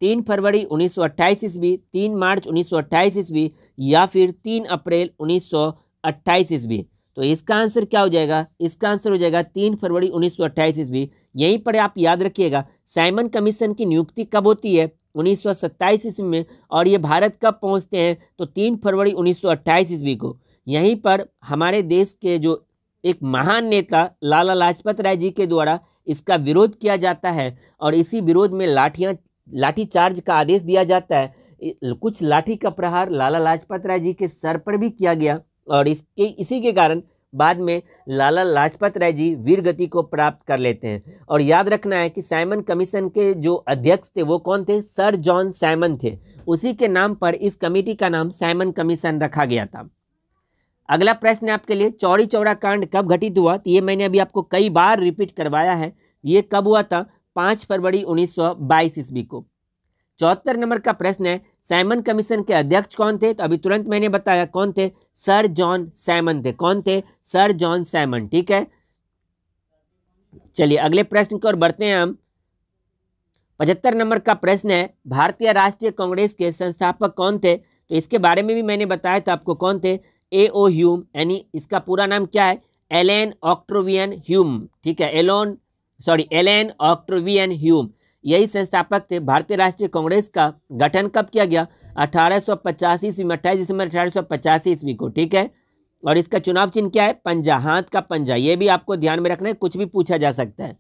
3 फरवरी 1928 ईस्वी, 3 मार्च 1928 ईस्वी या फिर 3 अप्रैल 1928 ईस्वी। तो इसका आंसर क्या हो जाएगा? इसका आंसर हो जाएगा 3 फरवरी 1928 ईस्वी। यहीं पर आप याद रखिएगा, साइमन कमीशन की नियुक्ति कब होती है? 1927 ईस्वी में। और ये भारत कब पहुंचते हैं? तो 3 फरवरी 1928 ईस्वी को। यहीं पर हमारे देश के जो एक महान नेता लाला लाजपत राय जी के द्वारा इसका विरोध किया जाता है और इसी विरोध में लाठी चार्ज का आदेश दिया जाता है। कुछ लाठी का प्रहार लाला लाजपत राय जी के सर पर भी किया गया और इसी के कारण बाद में लाला लाजपत राय जी वीर गति को प्राप्त कर लेते हैं। और याद रखना है कि साइमन कमीशन के जो अध्यक्ष थे वो कौन थे? सर जॉन साइमन थे। उसी के नाम पर इस कमेटी का नाम साइमन कमीशन रखा गया था। अगला प्रश्न है आपके लिए, चौरी चौरा कांड कब घटित हुआ? तो ये मैंने अभी आपको कई बार रिपीट करवाया है। ये कब हुआ था? 5 फरवरी 1922 ईस्वी को। 74 नंबर का प्रश्न है, साइमन कमीशन के अध्यक्ष कौन थे? तो अभी तुरंत मैंने बताया कौन थे? सर जॉन साइमन थे। कौन थे? Sir John Simon. ठीक है, चलिए अगले प्रश्न की ओर बढ़ते हैं हम। 75 नंबर का प्रश्न है, भारतीय राष्ट्रीय कांग्रेस के संस्थापक कौन थे? तो इसके बारे में भी मैंने बताया था आपको कौन थे? A.O. ह्यूम, यानी इसका पूरा नाम क्या है? Allan Octavian Hume. ठीक है, एलेन ऑक्ट्रोवियन ह्यूम, यही संस्थापक थे। भारतीय राष्ट्रीय कांग्रेस का गठन कब किया गया? 1885 ईस्वी में, 28 दिसंबर 1885 ईस्वी को। ठीक है, और इसका चुनाव चिन्ह क्या है? पंजा, हाथ का पंजा। ये भी आपको ध्यान में रखना है, कुछ भी पूछा जा सकता है।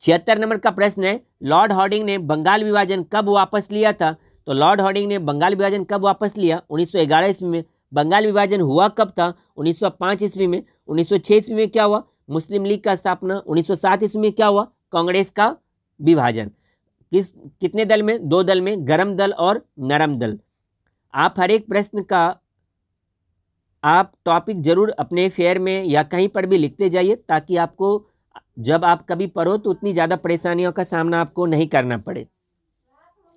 76 नंबर का प्रश्न है, लॉर्ड हार्डिंग ने बंगाल विभाजन कब वापस लिया था? तो लॉर्ड हार्डिंग ने बंगाल विभाजन कब वापस लिया? 1911 ईस्वी में। बंगाल विभाजन हुआ कब था? 1905 ईस्वी में। 1906 ईस्वी में क्या हुआ? मुस्लिम लीग का स्थापना। 1907 ईस्वी में क्या हुआ? कांग्रेस का विभाजन। कितने दल में? 2 दल में, गरम दल और नरम दल। आप हर एक प्रश्न का आप टॉपिक जरूर अपने फेयर में या कहीं पर भी लिखते जाइए, ताकि आपको जब आप कभी पढ़ो तो उतनी ज़्यादा परेशानियों का सामना आपको नहीं करना पड़े।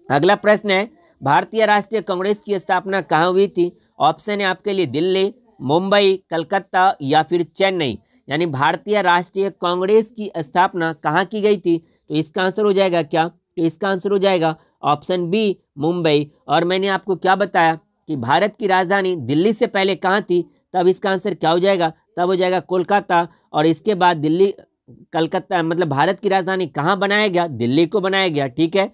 अगला प्रश्न है, भारतीय राष्ट्रीय कांग्रेस की स्थापना कहाँ हुई थी? ऑप्शन है आपके लिए दिल्ली, मुंबई, कलकत्ता या फिर चेन्नई। यानी भारतीय राष्ट्रीय कांग्रेस की स्थापना कहाँ की गई थी? तो इसका आंसर हो जाएगा क्या? तो इसका आंसर हो जाएगा ऑप्शन बी, मुंबई। और मैंने आपको क्या बताया कि भारत की राजधानी दिल्ली से पहले कहाँ थी? तब इसका आंसर क्या हो जाएगा? तब हो जाएगा कोलकाता। और इसके बाद दिल्ली, कलकत्ता, मतलब भारत की राजधानी कहाँ बनाया गया? दिल्ली को बनाया गया। ठीक है,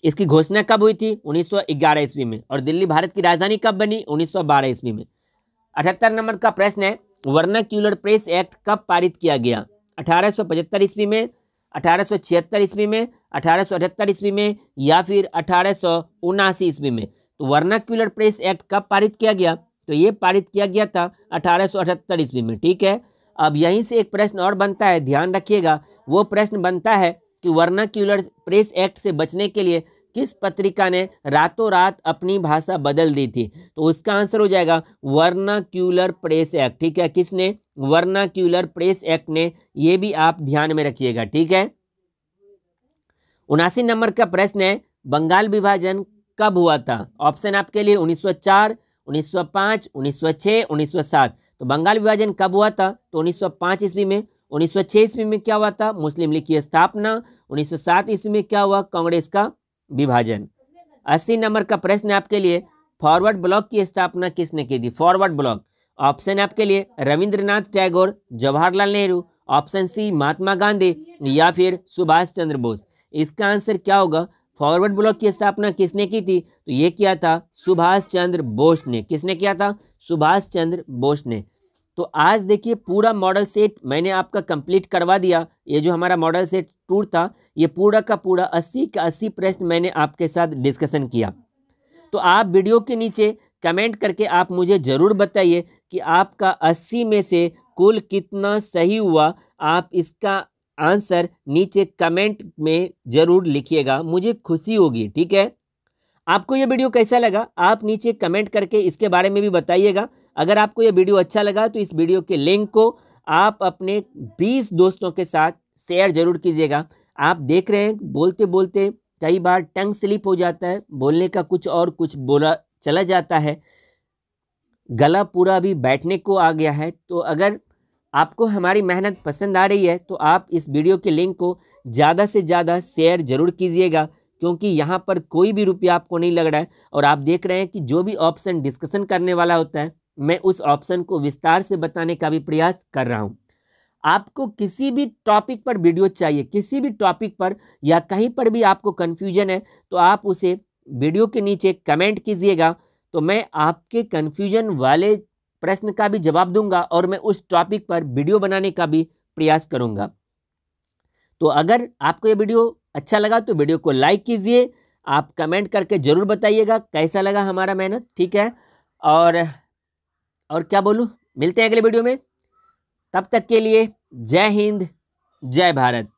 इसकी घोषणा कब हुई थी? 1911 ईस्वी में। और दिल्ली भारत की राजधानी कब बनी? 1912 ईस्वी में। 78 नंबर का प्रश्न है, वर्नाक्यूलर प्रेस एक्ट कब पारित किया गया? 1875 ईस्वी में, 1876 ईस्वी में, 1878 ईस्वी में या फिर 1879 ईस्वी में। तो वर्नाक्यूलर प्रेस एक्ट कब पारित किया गया? तो ये पारित किया गया था 1878 ईस्वी में। ठीक है, अब यहीं से एक प्रश्न और बनता है, ध्यान रखिएगा। वो प्रश्न बनता है कि वर्नाक्यूलर प्रेस एक्ट से बचने के लिए किस पत्रिका ने रातों रात अपनी भाषा बदल दी थी? तो उसका आंसर हो जाएगा वर्नाक्यूलर प्रेस एक्ट। ठीक है, किसने? वर्नाक्यूलर प्रेस एक्ट ने। ये भी आप ध्यान में रखिएगा। ठीक है, 79 नंबर का प्रश्न है, बंगाल विभाजन कब हुआ था? ऑप्शन आपके लिए 1904, 1905, 1906, 1907। तो बंगाल विभाजन कब हुआ था? तो 1905 ईस्वी में। 1906 ईस्वी में क्या हुआ था? मुस्लिम लीग की स्थापना। 1907 ईस्वी में क्या हुआ? कांग्रेस का विभाजन। 80 नंबर का प्रश्न आपके लिए, फॉरवर्ड ब्लॉक की स्थापना किसने की थी? फॉरवर्ड ब्लॉक, ऑप्शन आपके लिए रविंद्रनाथ टैगोर, जवाहरलाल नेहरू, ऑप्शन सी महात्मा गांधी या फिर सुभाष चंद्र बोस। इसका आंसर क्या होगा? फॉरवर्ड ब्लॉक की स्थापना किसने की थी? तो ये किया था सुभाष चंद्र बोस ने। किसने किया था? सुभाष चंद्र बोस ने। तो आज देखिए पूरा मॉडल सेट मैंने आपका कंप्लीट करवा दिया। ये जो हमारा मॉडल सेट टूर था, ये पूरा का पूरा 80 का 80 प्रश्न मैंने आपके साथ डिस्कशन किया। तो आप वीडियो के नीचे कमेंट करके आप मुझे ज़रूर बताइए कि आपका 80 में से कुल कितना सही हुआ। आप इसका आंसर नीचे कमेंट में ज़रूर लिखिएगा, मुझे खुशी होगी। ठीक है, आपको ये वीडियो कैसा लगा आप नीचे कमेंट करके इसके बारे में भी बताइएगा। अगर आपको ये वीडियो अच्छा लगा तो इस वीडियो के लिंक को आप अपने 20 दोस्तों के साथ शेयर जरूर कीजिएगा। आप देख रहे हैं बोलते बोलते कई बार टंग स्लिप हो जाता है, बोलने का कुछ और कुछ बोला चला जाता है, गला पूरा भी बैठने को आ गया है। तो अगर आपको हमारी मेहनत पसंद आ रही है तो आप इस वीडियो के लिंक को ज़्यादा से ज़्यादा शेयर जरूर कीजिएगा, क्योंकि यहाँ पर कोई भी रुपया आपको नहीं लग रहा है। और आप देख रहे हैं कि जो भी ऑप्शन डिस्कशन करने वाला होता है, मैं उस ऑप्शन को विस्तार से बताने का भी प्रयास कर रहा हूँ। आपको किसी भी टॉपिक पर वीडियो चाहिए, किसी भी टॉपिक पर या कहीं पर भी आपको कन्फ्यूजन है, तो आप उसे वीडियो के नीचे कमेंट कीजिएगा। तो मैं आपके कन्फ्यूजन वाले प्रश्न का भी जवाब दूंगा और मैं उस टॉपिक पर वीडियो बनाने का भी प्रयास करूंगा। तो अगर आपको ये वीडियो अच्छा लगा तो वीडियो को लाइक कीजिए, आप कमेंट करके ज़रूर बताइएगा कैसा लगा हमारा मेहनत। ठीक है, और क्या बोलूँ, मिलते हैं अगले वीडियो में। तब तक के लिए जय हिंद, जय भारत।